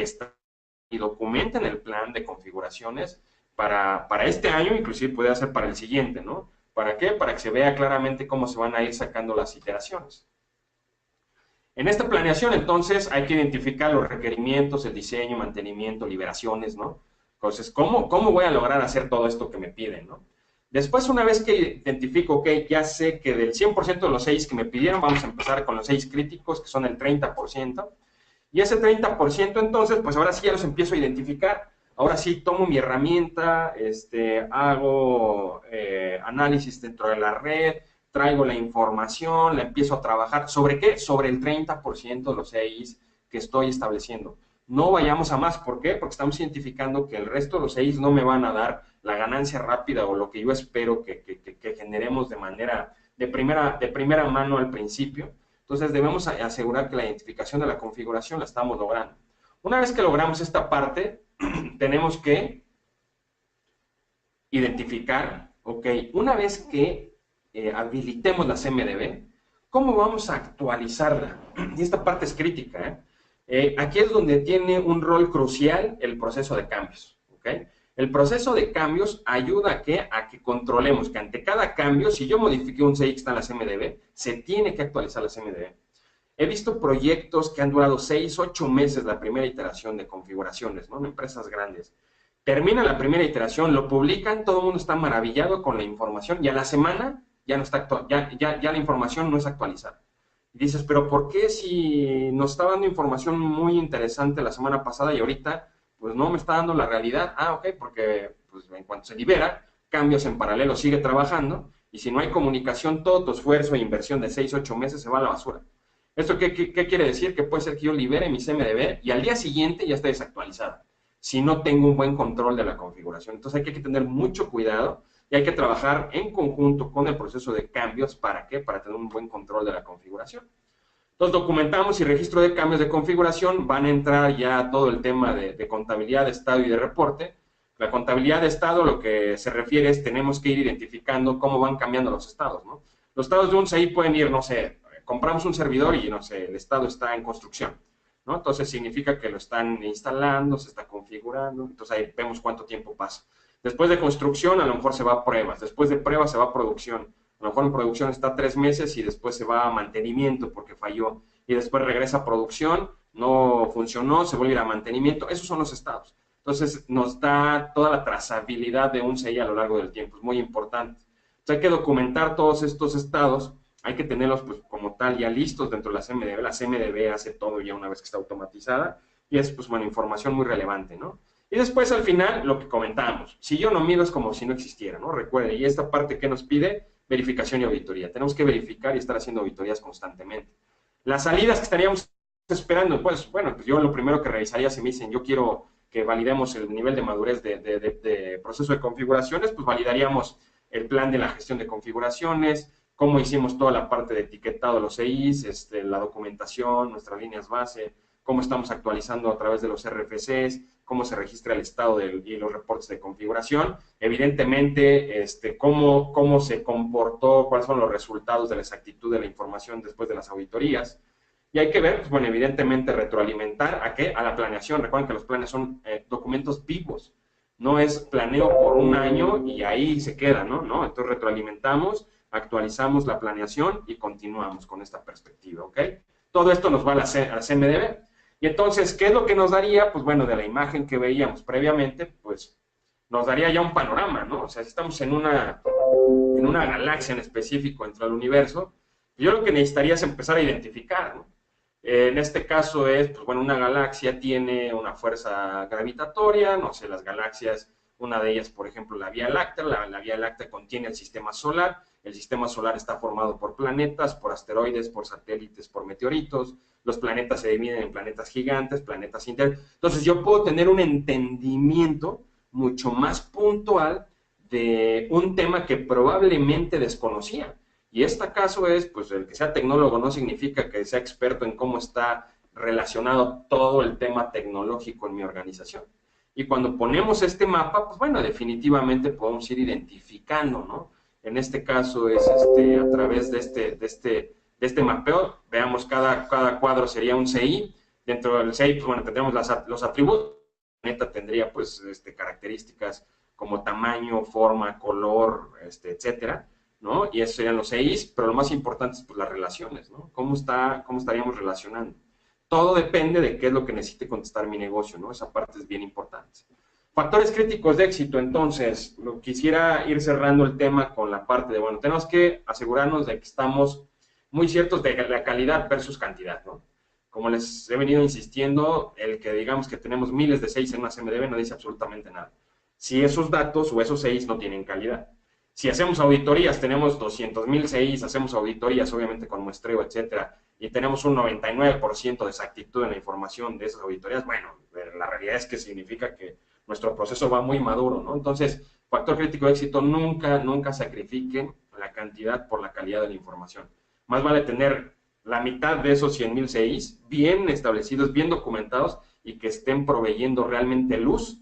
y documenten el plan de configuraciones para este año, inclusive puede ser para el siguiente, ¿no? ¿Para qué? Para que se vea claramente cómo se van a ir sacando las iteraciones. En esta planeación, entonces, hay que identificar los requerimientos, el diseño, mantenimiento, liberaciones, ¿no? Entonces, ¿cómo voy a lograr hacer todo esto que me piden, ¿no? Después, una vez que identifico, ok, ya sé que del 100% de los 6 que me pidieron, vamos a empezar con los 6 críticos, que son el 30%. Y ese 30%, entonces, pues ahora sí ya los empiezo a identificar. Ahora sí tomo mi herramienta, hago análisis dentro de la red, traigo la información, la empiezo a trabajar. ¿Sobre qué? Sobre el 30% de los EIs que estoy estableciendo. No vayamos a más. ¿Por qué? Porque estamos identificando que el resto de los EIs no me van a dar la ganancia rápida o lo que yo espero que generemos de manera, de primera mano al principio. Entonces debemos asegurar que la identificación de la configuración la estamos logrando. Una vez que logramos esta parte, tenemos que identificar, ok, una vez que habilitemos la CMDB, ¿cómo vamos a actualizarla? Y esta parte es crítica, ¿eh? Aquí es donde tiene un rol crucial el proceso de cambios, ¿ok? El proceso de cambios ayuda a que controlemos que ante cada cambio, si yo modifiqué un CX en la CMDB, se tiene que actualizar la CMDB. He visto proyectos que han durado 6, 8 meses la primera iteración de configuraciones, ¿no? En empresas grandes. Termina la primera iteración, lo publican, todo el mundo está maravillado con la información y a la semana ya no está ya la información no es actualizada. Y dices, pero ¿por qué si nos estaba dando información muy interesante la semana pasada y ahorita pues no me está dando la realidad? Ok, porque pues, en cuanto se libera, cambios en paralelo, sigue trabajando y si no hay comunicación, todo tu esfuerzo e inversión de 6, 8 meses se va a la basura. ¿Esto qué quiere decir? Que puede ser que yo libere mi CMDB y al día siguiente ya esté desactualizada, si no tengo un buen control de la configuración. Entonces hay que tener mucho cuidado y hay que trabajar en conjunto con el proceso de cambios. ¿Para qué? Para tener un buen control de la configuración. Entonces documentamos y registro de cambios de configuración, van a entrar ya todo el tema de contabilidad de estado y de reporte. La contabilidad de estado lo que se refiere es tenemos que ir identificando cómo van cambiando los estados, ¿no? Los estados de un CI pueden ir, no sé, compramos un servidor y, no sé, el estado está en construcción, ¿no? Entonces significa que lo están instalando, se está configurando, entonces ahí vemos cuánto tiempo pasa. Después de construcción a lo mejor se va a pruebas, después de pruebas se va a producción, a lo mejor en producción está 3 meses y después se va a mantenimiento porque falló, y después regresa a producción, no funcionó, se vuelve a ir a mantenimiento. Esos son los estados. Entonces nos da toda la trazabilidad de un CI a lo largo del tiempo, es muy importante. Entonces hay que documentar todos estos estados, hay que tenerlos pues como tal ya listos dentro de la CMDB. La CMDB hace todo ya una vez que está automatizada y es, pues bueno, información muy relevante, ¿no? Y después, al final, lo que comentábamos, si yo no mido es como si no existiera, ¿no? Recuerde, y esta parte que nos pide, verificación y auditoría. Tenemos que verificar y estar haciendo auditorías constantemente. Las salidas que estaríamos esperando, pues bueno, pues yo lo primero que revisaría si me dicen, yo quiero que validemos el nivel de madurez de proceso de configuraciones, pues validaríamos el plan de la gestión de configuraciones, cómo hicimos toda la parte de etiquetado de los EIs, la documentación, nuestras líneas base, cómo estamos actualizando a través de los RFCs, cómo se registra el estado y los reportes de configuración, evidentemente cómo se comportó, cuáles son los resultados de la exactitud de la información después de las auditorías. Y hay que ver, pues bueno, evidentemente retroalimentar a qué, a la planeación. Recuerden que los planes son documentos vivos, no es planeo por un año y ahí se queda, ¿no? ¿No? Entonces retroalimentamos, actualizamos la planeación y continuamos con esta perspectiva, ¿ok? Todo esto nos va a la CMDB. Y entonces, ¿qué es lo que nos daría? Pues bueno, de la imagen que veíamos previamente, pues nos daría ya un panorama, ¿no? O sea, si estamos en una galaxia en específico dentro del universo, yo lo que necesitaría es empezar a identificar, ¿no? En este caso es, pues bueno, una galaxia tiene una fuerza gravitatoria, no sé, las galaxias, una de ellas, por ejemplo, la Vía Láctea, la Vía Láctea contiene el sistema solar está formado por planetas, por asteroides, por satélites, por meteoritos, los planetas se dividen en planetas gigantes, planetas internos, entonces yo puedo tener un entendimiento mucho más puntual de un tema que probablemente desconocía. Y este caso es, pues el que sea tecnólogo no significa que sea experto en cómo está relacionado todo el tema tecnológico en mi organización. Y cuando ponemos este mapa, pues bueno, definitivamente podemos ir identificando, ¿no? En este caso es a través de este mapeo, veamos cada cuadro sería un CI, dentro del CI, pues bueno, tendremos los atributos, el planeta tendría pues características como tamaño, forma, color, etcétera, ¿no? Y esos serían los EIs, pero lo más importante es pues, las relaciones, ¿no? ¿Cómo estaríamos relacionando? Todo depende de qué es lo que necesite contestar mi negocio, ¿no? Esa parte es bien importante. Factores críticos de éxito, entonces, quisiera ir cerrando el tema con la parte de, bueno, tenemos que asegurarnos de que estamos muy ciertos de la calidad versus cantidad, ¿no? Como les he venido insistiendo, el que digamos que tenemos miles de 6 en una CMDB no dice absolutamente nada. Si esos datos o esos 6 no tienen calidad. Si hacemos auditorías, tenemos 200,000 CIs, hacemos auditorías obviamente con muestreo, etcétera, y tenemos un 99% de exactitud en la información de esas auditorías, bueno, la realidad es que significa que nuestro proceso va muy maduro, ¿no? Entonces, factor crítico de éxito, nunca sacrifiquen la cantidad por la calidad de la información. Más vale tener la mitad de esos 100,000 CIs bien establecidos, bien documentados y que estén proveyendo realmente luz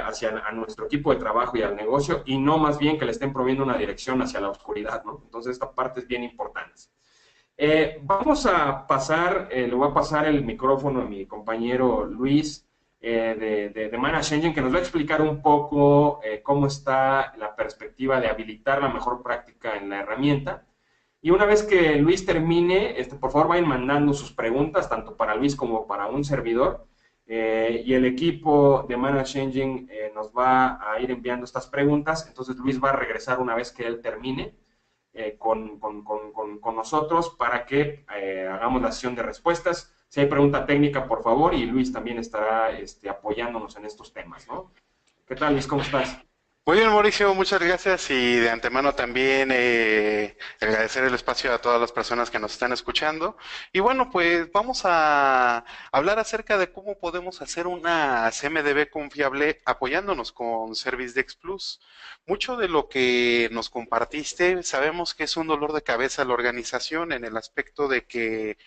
hacia a nuestro equipo de trabajo y al negocio, y no más bien que le estén proveyendo una dirección hacia la oscuridad, ¿no? Entonces, esta parte es bien importante. Vamos a pasar, le voy a pasar el micrófono a mi compañero Luis de Manage Engine, que nos va a explicar un poco cómo está la perspectiva de habilitar la mejor práctica en la herramienta. Y una vez que Luis termine, por favor vayan mandando sus preguntas, tanto para Luis como para un servidor, y el equipo de Manage Engine nos va a ir enviando estas preguntas. Entonces Luis va a regresar una vez que él termine con nosotros para que hagamos la sesión de respuestas. Si hay pregunta técnica, por favor, y Luis también estará apoyándonos en estos temas, ¿no? ¿Qué tal, Luis? ¿Cómo estás? Muy bien, Mauricio, muchas gracias y de antemano también agradecer el espacio a todas las personas que nos están escuchando. Y bueno, pues vamos a hablar acerca de cómo podemos hacer una CMDB confiable apoyándonos con ServiceDex Plus. Mucho de lo que nos compartiste sabemos que es un dolor de cabeza a la organización en el aspecto de que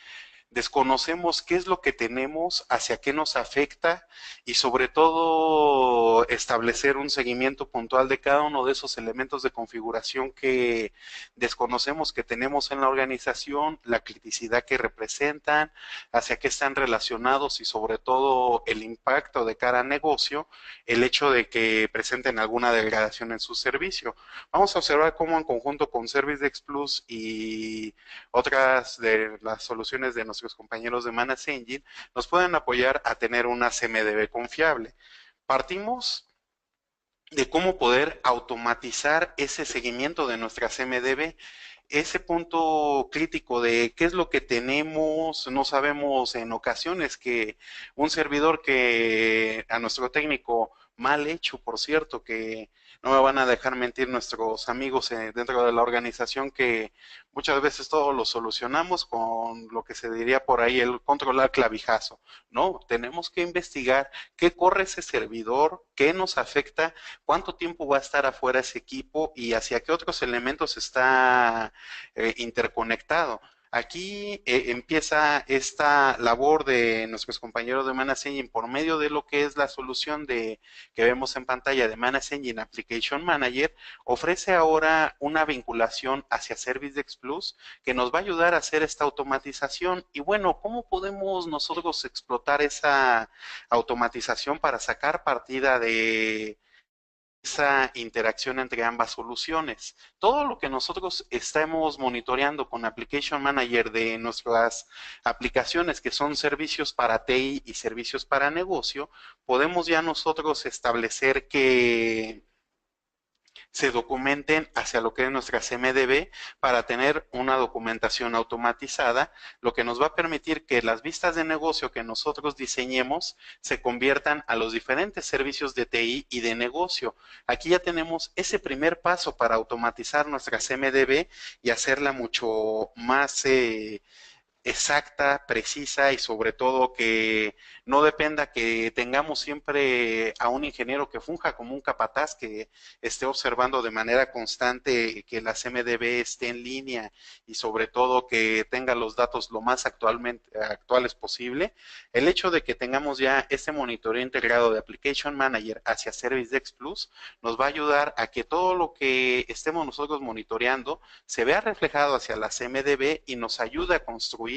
desconocemos qué es lo que tenemos, hacia qué nos afecta y sobre todo establecer un seguimiento puntual de cada uno de esos elementos de configuración que desconocemos que tenemos en la organización, la criticidad que representan, hacia qué están relacionados y sobre todo el impacto de cada negocio, el hecho de que presenten alguna degradación en su servicio. Vamos a observar cómo en conjunto con ServiceDex Plus y otras de las soluciones de nuestros compañeros de Manage Engine nos pueden apoyar a tener una CMDB confiable. Partimos de cómo poder automatizar ese seguimiento de nuestra CMDB ese punto crítico de qué es lo que tenemos, no sabemos en ocasiones que un servidor que a nuestro técnico mal hecho, por cierto, que no me van a dejar mentir nuestros amigos dentro de la organización, que muchas veces todo lo solucionamos con lo que se diría por ahí el controlar clavijazo. No, tenemos que investigar qué corre ese servidor, qué nos afecta, cuánto tiempo va a estar afuera ese equipo y hacia qué otros elementos está interconectado. Aquí empieza esta labor de nuestros compañeros de Manage Engine por medio de lo que es la solución que vemos en pantalla de Manage Engine Application Manager. Ofrece ahora una vinculación hacia ServiceDesk Plus que nos va a ayudar a hacer esta automatización. Y bueno, ¿cómo podemos nosotros explotar esa automatización para sacar partida de esa interacción entre ambas soluciones? Todo lo que nosotros estamos monitoreando con Application Manager de nuestras aplicaciones que son servicios para TI y servicios para negocio, podemos ya nosotros establecer que se documenten hacia lo que es nuestra CMDB para tener una documentación automatizada, lo que nos va a permitir que las vistas de negocio que nosotros diseñemos se conviertan a los diferentes servicios de TI y de negocio. Aquí ya tenemos ese primer paso para automatizar nuestra CMDB y hacerla mucho más exacta, precisa y sobre todo que no dependa que tengamos siempre a un ingeniero que funja como un capataz que esté observando de manera constante que la CMDB esté en línea y sobre todo que tenga los datos lo más actuales posible. El hecho de que tengamos ya este monitoreo integrado de Application Manager hacia ServiceDesk Plus nos va a ayudar a que todo lo que estemos nosotros monitoreando se vea reflejado hacia la CMDB y nos ayude a construir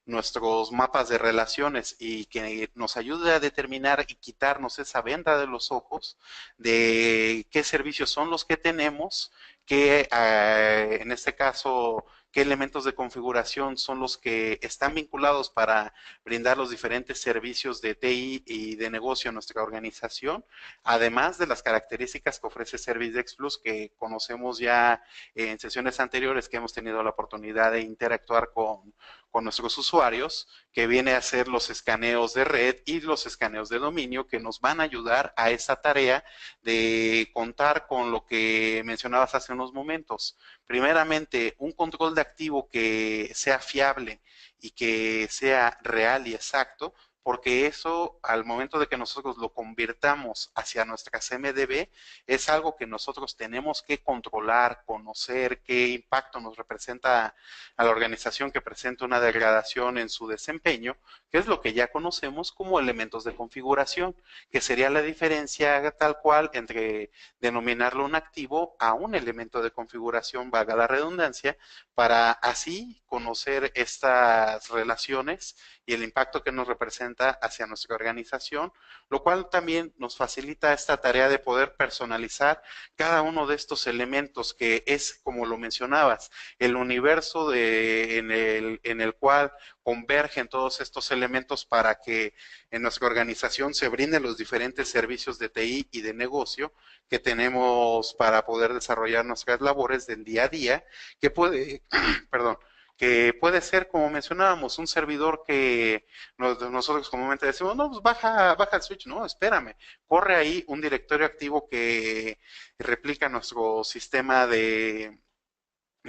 nuestros mapas de relaciones y que nos ayude a determinar y quitarnos esa venda de los ojos de qué servicios son los que tenemos, que en este caso qué elementos de configuración son los que están vinculados para brindar los diferentes servicios de TI y de negocio en nuestra organización, además de las características que ofrece ServiceDesk Plus que conocemos ya en sesiones anteriores que hemos tenido la oportunidad de interactuar con nuestros usuarios, que viene a hacer los escaneos de red y los escaneos de dominio que nos van a ayudar a esa tarea de contar con lo que mencionabas hace unos momentos. Primeramente, un control de activo que sea fiable y que sea real y exacto, porque eso al momento de que nosotros lo convirtamos hacia nuestra CMDB es algo que nosotros tenemos que controlar, conocer qué impacto nos representa a la organización que presenta una degradación en su desempeño, que es lo que ya conocemos como elementos de configuración, que sería la diferencia tal cual entre denominarlo un activo a un elemento de configuración, valga la redundancia, para así conocer estas relaciones y el impacto que nos representa hacia nuestra organización, lo cual también nos facilita esta tarea de poder personalizar cada uno de estos elementos que es, como lo mencionabas, el universo en el cual convergen todos estos elementos para que en nuestra organización se brinden los diferentes servicios de TI y de negocio que tenemos para poder desarrollar nuestras labores del día a día, que puede, perdón, que puede ser, como mencionábamos, un servidor que nosotros comúnmente decimos, no, pues baja el switch, no, espérame, corre ahí un directorio activo que replica nuestro sistema de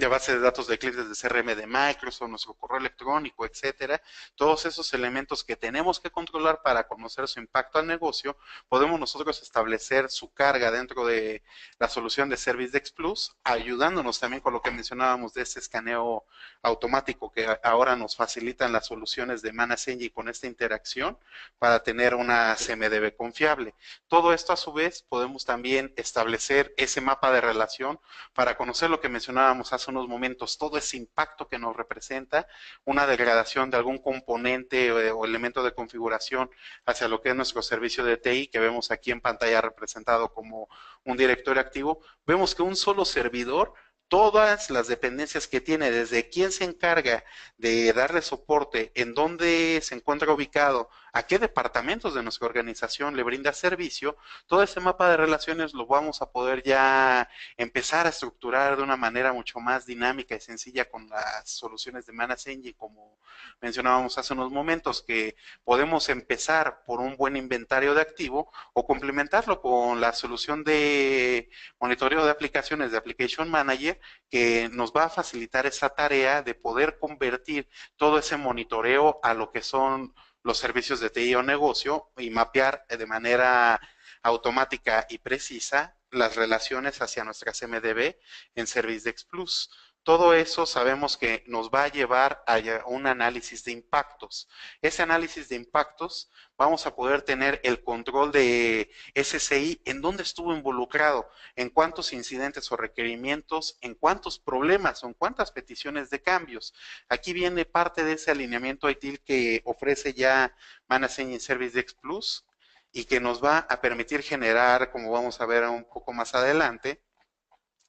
base de datos de clientes de CRM de Microsoft, nuestro correo electrónico, etcétera, todos esos elementos que tenemos que controlar para conocer su impacto al negocio, podemos nosotros establecer su carga dentro de la solución de ServiceDesk Plus, ayudándonos también con lo que mencionábamos de ese escaneo automático que ahora nos facilitan las soluciones de Manage Engine con esta interacción para tener una CMDB confiable. Todo esto a su vez podemos también establecer ese mapa de relación para conocer lo que mencionábamos hace unos momentos, todo ese impacto que nos representa una degradación de algún componente o elemento de configuración hacia lo que es nuestro servicio de TI, que vemos aquí en pantalla representado como un directorio activo. Vemos que un solo servidor, todas las dependencias que tiene, desde quién se encarga de darle soporte, en dónde se encuentra ubicado, a qué departamentos de nuestra organización le brinda servicio, todo ese mapa de relaciones lo vamos a poder ya empezar a estructurar de una manera mucho más dinámica y sencilla con las soluciones de Manage Engine, como mencionábamos hace unos momentos, que podemos empezar por un buen inventario de activo o complementarlo con la solución de monitoreo de aplicaciones de Application Manager, que nos va a facilitar esa tarea de poder convertir todo ese monitoreo a lo que son los servicios de TI o negocio y mapear de manera automática y precisa las relaciones hacia nuestras MDB en ServiceDex Plus. Todo eso sabemos que nos va a llevar a un análisis de impactos. Ese análisis de impactos vamos a poder tener el control de SCI, en dónde estuvo involucrado, en cuántos incidentes o requerimientos, en cuántos problemas o en cuántas peticiones de cambios. Aquí viene parte de ese alineamiento ITIL que ofrece ya Manage Engine ServiceDex Plus y que nos va a permitir generar, como vamos a ver un poco más adelante,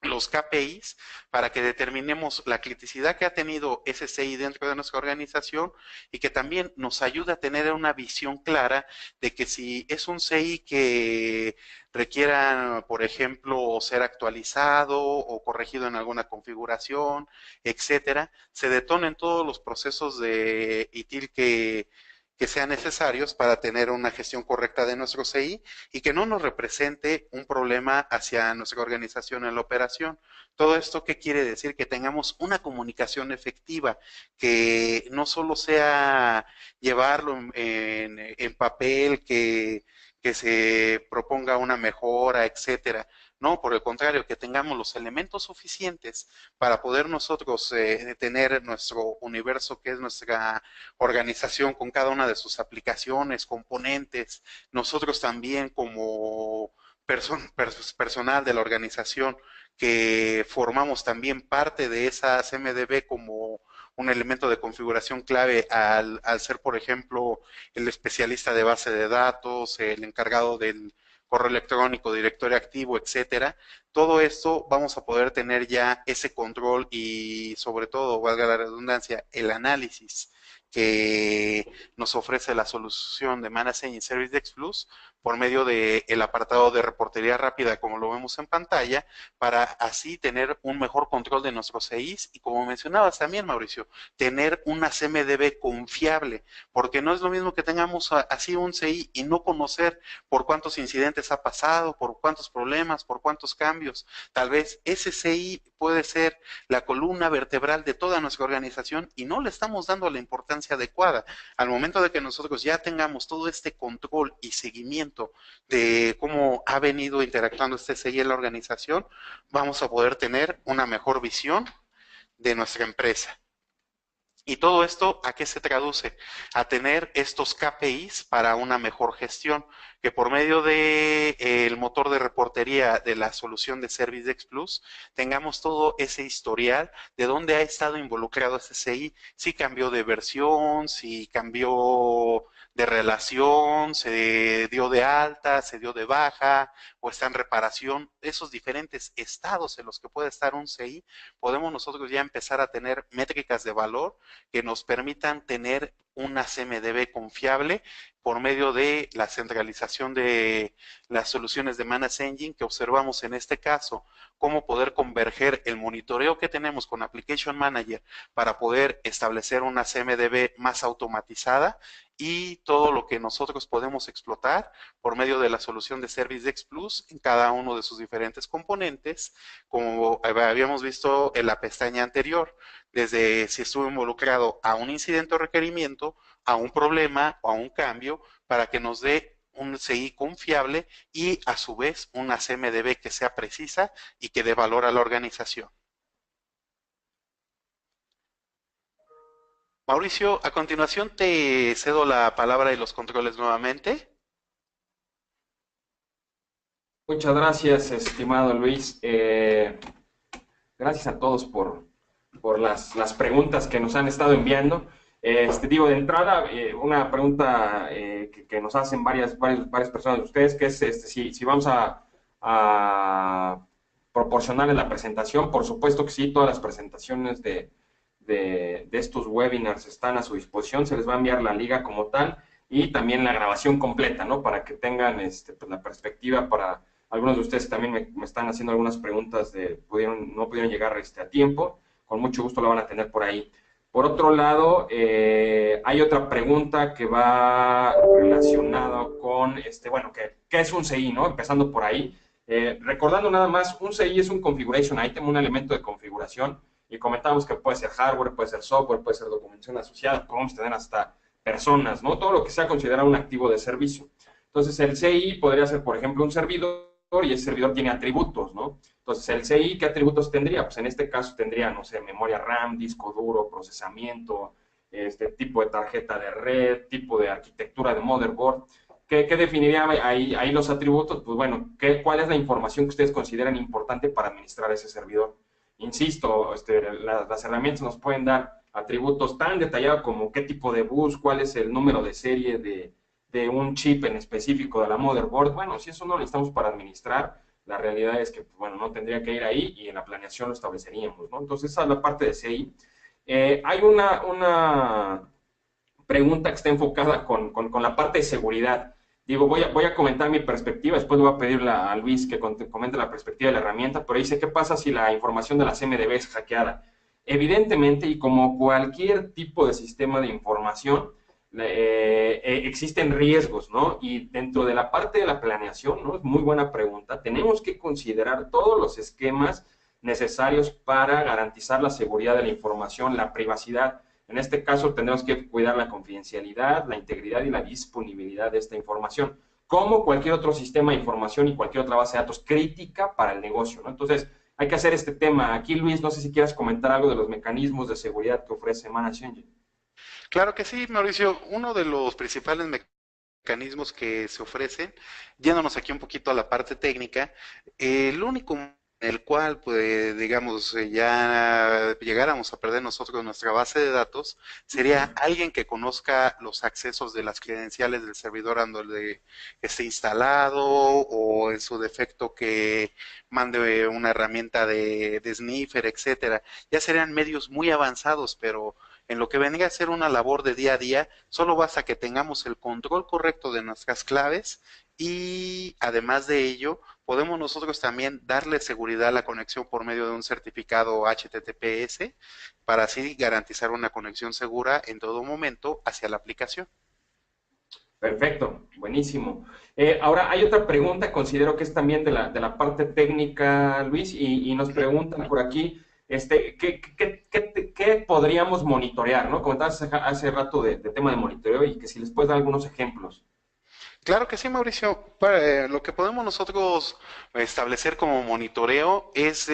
los KPIs para que determinemos la criticidad que ha tenido ese CI dentro de nuestra organización y que también nos ayude a tener una visión clara de que si es un CI que requiera, por ejemplo, ser actualizado o corregido en alguna configuración, etcétera, se detonen todos los procesos de ITIL que sean necesarios para tener una gestión correcta de nuestro CI y que no nos represente un problema hacia nuestra organización en la operación. Todo esto, ¿qué quiere decir? Que tengamos una comunicación efectiva, que no solo sea llevarlo en papel, que se proponga una mejora, etcétera. No, por el contrario, que tengamos los elementos suficientes para poder nosotros tener nuestro universo, que es nuestra organización con cada una de sus aplicaciones, componentes, nosotros también como personal de la organización que formamos también parte de esas MDB como un elemento de configuración clave al ser, por ejemplo, el especialista de base de datos, el encargado del correo electrónico, directorio activo, etcétera. Todo esto vamos a poder tener ya ese control y sobre todo, valga la redundancia, el análisis que nos ofrece la solución de Manage Engine ServiceDex Plus por medio del apartado de reportería rápida, como lo vemos en pantalla, para así tener un mejor control de nuestros CIs y, como mencionabas también, Mauricio, tener una CMDB confiable, porque no es lo mismo que tengamos así un CI y no conocer por cuántos incidentes ha pasado, por cuántos problemas, por cuántos cambios. Tal vez ese CI puede ser la columna vertebral de toda nuestra organización y no le estamos dando la importancia adecuada. Al momento de que nosotros ya tengamos todo este control y seguimiento de cómo ha venido interactuando este CI en la organización, vamos a poder tener una mejor visión de nuestra empresa. ¿Y todo esto a qué se traduce? A tener estos KPIs para una mejor gestión, que por medio del motor de reportería de la solución de ServiceDex Plus, tengamos todo ese historial de dónde ha estado involucrado ese CI, si cambió de versión, si cambió de relación, se dio de alta, se dio de baja, o está en reparación, esos diferentes estados en los que puede estar un CI, podemos nosotros ya empezar a tener métricas de valor que nos permitan tener una CMDB confiable por medio de la centralización de las soluciones de Manage Engine que observamos en este caso, cómo poder converger el monitoreo que tenemos con Application Manager para poder establecer una CMDB más automatizada y todo lo que nosotros podemos explotar por medio de la solución de ServiceDex Plus en cada uno de sus diferentes componentes, como habíamos visto en la pestaña anterior, desde si estuvo involucrado a un incidente o requerimiento, a un problema o a un cambio, para que nos dé un CI confiable y a su vez una CMDB que sea precisa y que dé valor a la organización. Mauricio, a continuación te cedo la palabra y los controles nuevamente. Muchas gracias, estimado Luis. Gracias a todos por las preguntas que nos han estado enviando. Digo, de entrada, una pregunta que nos hacen varias personas de ustedes, que es si vamos a proporcionarles la presentación. Por supuesto que sí, todas las presentaciones de estos webinars están a su disposición, se les va a enviar la liga como tal. y también la grabación completa, ¿no? Para que tengan pues, la perspectiva para algunos de ustedes que también me están haciendo algunas preguntas de no pudieron llegar a tiempo, con mucho gusto la van a tener por ahí. Por otro lado, hay otra pregunta que va relacionada con, bueno, ¿qué es un CI, no? Empezando por ahí. Recordando nada más, un CI es un configuration item, un elemento de configuración, y comentamos que puede ser hardware, puede ser software, puede ser documentación asociada, podemos tener hasta personas, ¿no? Todo lo que sea considerado un activo de servicio. Entonces, el CI podría ser, por ejemplo, un servidor, y ese servidor tiene atributos, ¿no? Entonces, el CI, ¿qué atributos tendría? Pues en este caso tendría, no sé, memoria RAM, disco duro, procesamiento, tipo de tarjeta de red, tipo de arquitectura de motherboard. ¿Qué definiría ahí los atributos? Pues bueno, ¿cuál es la información que ustedes consideran importante para administrar ese servidor? Insisto, las herramientas nos pueden dar atributos tan detallados como qué tipo de bus, cuál es el número de serie de un chip en específico de la motherboard. Bueno, si eso no lo necesitamos para administrar, la realidad es que, bueno, no tendría que ir ahí y en la planeación lo estableceríamos, ¿no? Entonces, esa es la parte de CI. Hay una pregunta que está enfocada con la parte de seguridad. Digo, voy a comentar mi perspectiva, después le voy a pedir a Luis que comente la perspectiva de la herramienta, pero dice, ¿qué pasa si la información de la CMDB es hackeada? Evidentemente, y como cualquier tipo de sistema de información, existen riesgos, ¿no? Y dentro de la parte de la planeación, ¿no? Es muy buena pregunta. Tenemos que considerar todos los esquemas necesarios para garantizar la seguridad de la información, la privacidad. En este caso, tendremos que cuidar la confidencialidad, la integridad y la disponibilidad de esta información, como cualquier otro sistema de información y cualquier otra base de datos crítica para el negocio, ¿no? Entonces, hay que hacer este tema. Aquí, Luis, no sé si quieras comentar algo de los mecanismos de seguridad que ofrece Managed Engine. Claro que sí, Mauricio. Uno de los principales mecanismos que se ofrecen, yéndonos aquí un poquito a la parte técnica, el único en el cual, pues, digamos, ya llegáramos a perder nosotros nuestra base de datos, sería alguien que conozca los accesos de las credenciales del servidor donde esté instalado o en su defecto que mande una herramienta de sniffer, etcétera. Ya serían medios muy avanzados, pero en lo que venga a ser una labor de día a día, solo basta que tengamos el control correcto de nuestras claves y además de ello, podemos nosotros también darle seguridad a la conexión por medio de un certificado HTTPS para así garantizar una conexión segura en todo momento hacia la aplicación. Perfecto, buenísimo. Ahora, hay otra pregunta, considero que es también de la parte técnica, Luis, y nos preguntan por aquí, ¿qué podríamos monitorear, ¿no? Comentabas hace rato de tema de monitoreo y que si les puedes dar algunos ejemplos. Claro que sí, Mauricio. Lo que podemos nosotros establecer como monitoreo es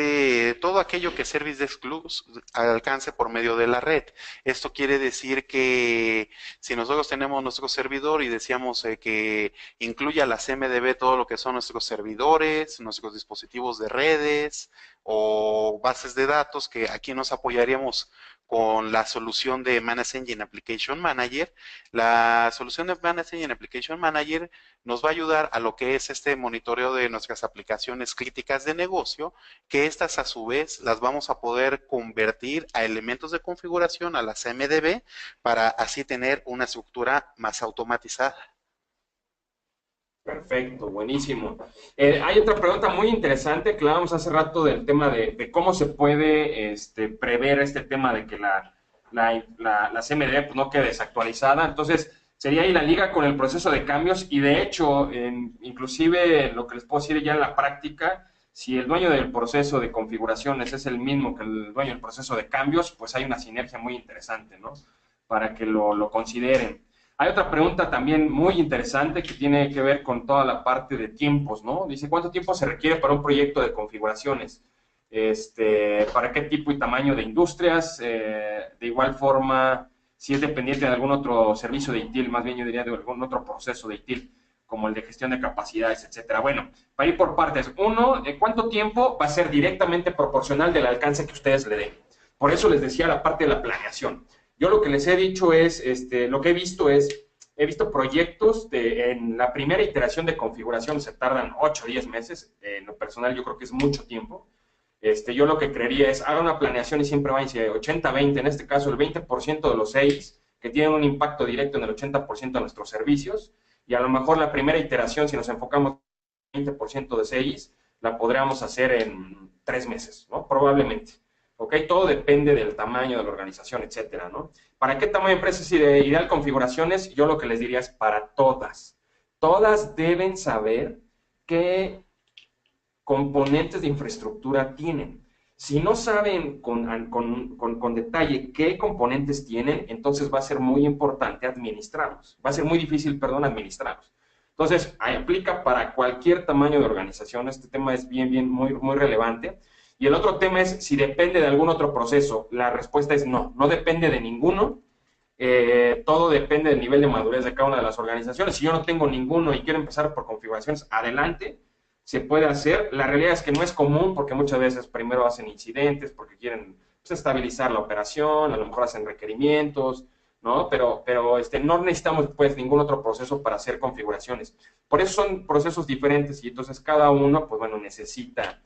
todo aquello que Service Desk Plus alcance por medio de la red. Esto quiere decir que si nosotros tenemos nuestro servidor y decíamos que incluya la CMDB todo lo que son nuestros servidores, nuestros dispositivos de redes o bases de datos, que aquí nos apoyaríamos con la solución de Managed Engine Application Manager. La solución de Managed Engine Application Manager nos va a ayudar a lo que es este monitoreo de nuestras aplicaciones críticas de negocio, que estas a su vez las vamos a poder convertir a elementos de configuración a la CMDB para así tener una estructura más automatizada. Perfecto, buenísimo. Hay otra pregunta muy interesante que hablábamos hace rato del tema de cómo se puede prever este tema de que la CMD pues, no quede desactualizada. Entonces, sería ahí la liga con el proceso de cambios y de hecho, inclusive lo que les puedo decir ya en la práctica, si el dueño del proceso de configuraciones es el mismo que el dueño del proceso de cambios, pues hay una sinergia muy interesante, ¿no? Para que lo consideren. Hay otra pregunta también muy interesante que tiene que ver con toda la parte de tiempos, ¿no? Dice, ¿cuánto tiempo se requiere para un proyecto de configuraciones? ¿Para qué tipo y tamaño de industrias? De igual forma, si es dependiente de algún otro servicio de ITIL, más bien yo diría de algún otro proceso de ITIL, como el de gestión de capacidades, etcétera. Bueno, para ir por partes. Uno, ¿cuánto tiempo va a ser directamente proporcional del alcance que ustedes le den? Por eso les decía la parte de la planeación. Yo lo que les he dicho es, lo que he visto proyectos en la primera iteración de configuración se tardan 8 o 10 meses, en lo personal yo creo que es mucho tiempo. Yo lo que creería es, haga una planeación y siempre va a ser 80-20, en este caso el 20% de los 6 que tienen un impacto directo en el 80% de nuestros servicios, y a lo mejor la primera iteración, si nos enfocamos en 20% de CIs, la podríamos hacer en 3 meses, ¿no? Probablemente. ¿Ok? Todo depende del tamaño de la organización, etcétera, ¿no? ¿Para qué tamaño de empresa es ideal configuraciones? Yo lo que les diría es para todas. Todas deben saber qué componentes de infraestructura tienen. Si no saben con detalle qué componentes tienen, entonces va a ser muy importante administrarlos. Va a ser muy difícil, perdón, administrarlos. Entonces, aplica para cualquier tamaño de organización. Este tema es muy relevante. Y el otro tema es si depende de algún otro proceso. La respuesta es no, no depende de ninguno. Todo depende del nivel de madurez de cada una de las organizaciones. Si yo no tengo ninguno y quiero empezar por configuraciones, adelante, se puede hacer. La realidad es que no es común porque muchas veces primero hacen incidentes porque quieren pues, estabilizar la operación, a lo mejor hacen requerimientos, ¿no? Pero no necesitamos pues ningún otro proceso para hacer configuraciones. Por eso son procesos diferentes y entonces cada uno, pues bueno, necesita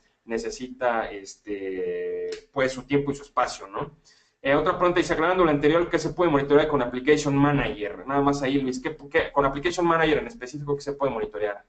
pues su tiempo y su espacio, ¿no? Otra pregunta dice, aclarando lo anterior, ¿qué se puede monitorear con Application Manager? Nada más ahí, Luis, con Application Manager en específico, ¿qué se puede monitorear?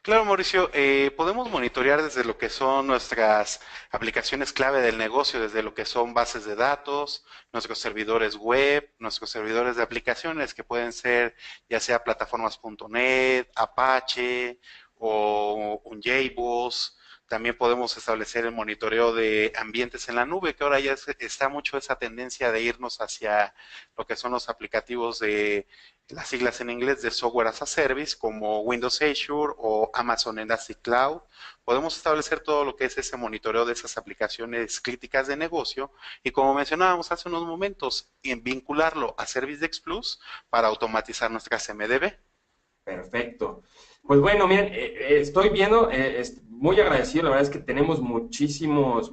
Claro, Mauricio, podemos monitorear desde lo que son nuestras aplicaciones clave del negocio, desde lo que son bases de datos, nuestros servidores web, nuestros servidores de aplicaciones, que pueden ser ya sea plataformas.net, Apache o un JBoss. También podemos establecer el monitoreo de ambientes en la nube, que ahora ya está mucho esa tendencia de irnos hacia lo que son los aplicativos de las siglas en inglés de Software as a Service, como Windows Azure o Amazon Elastic Cloud. Podemos establecer todo lo que es ese monitoreo de esas aplicaciones críticas de negocio y, como mencionábamos hace unos momentos, en vincularlo a ServiceDex Plus para automatizar nuestras MDB. Perfecto. Pues bueno, miren, estoy viendo, muy agradecido, la verdad es que tenemos muchísimos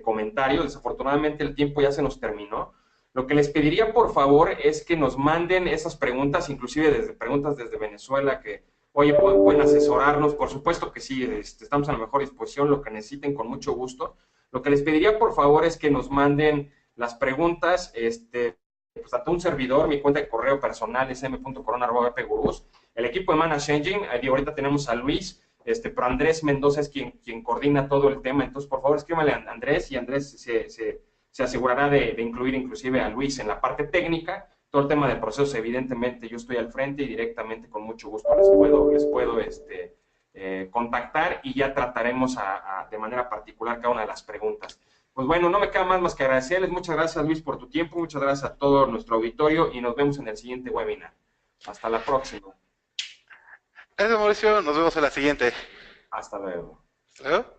comentarios. Desafortunadamente el tiempo ya se nos terminó. Lo que les pediría, por favor, es que nos manden esas preguntas, inclusive preguntas desde Venezuela, que, oye, pueden asesorarnos. Por supuesto que sí, estamos a la mejor disposición, lo que necesiten, con mucho gusto. Lo que les pediría, por favor, es que nos manden las preguntas, pues a un servidor, mi cuenta de correo personal es m.corona@bpgurus. El equipo de Manage Engine, ahorita tenemos a Luis, pero Andrés Mendoza es quien coordina todo el tema. Entonces, por favor, escríbale a Andrés y Andrés se asegurará de incluir inclusive a Luis en la parte técnica. Todo el tema de procesos, evidentemente, yo estoy al frente y directamente con mucho gusto les puedo contactar y ya trataremos de manera particular cada una de las preguntas. Pues bueno, no me queda más que agradecerles. Muchas gracias, Luis, por tu tiempo. Muchas gracias a todo nuestro auditorio y nos vemos en el siguiente webinar. Hasta la próxima. Gracias, Mauricio. Nos vemos en la siguiente. Hasta luego. Hasta luego.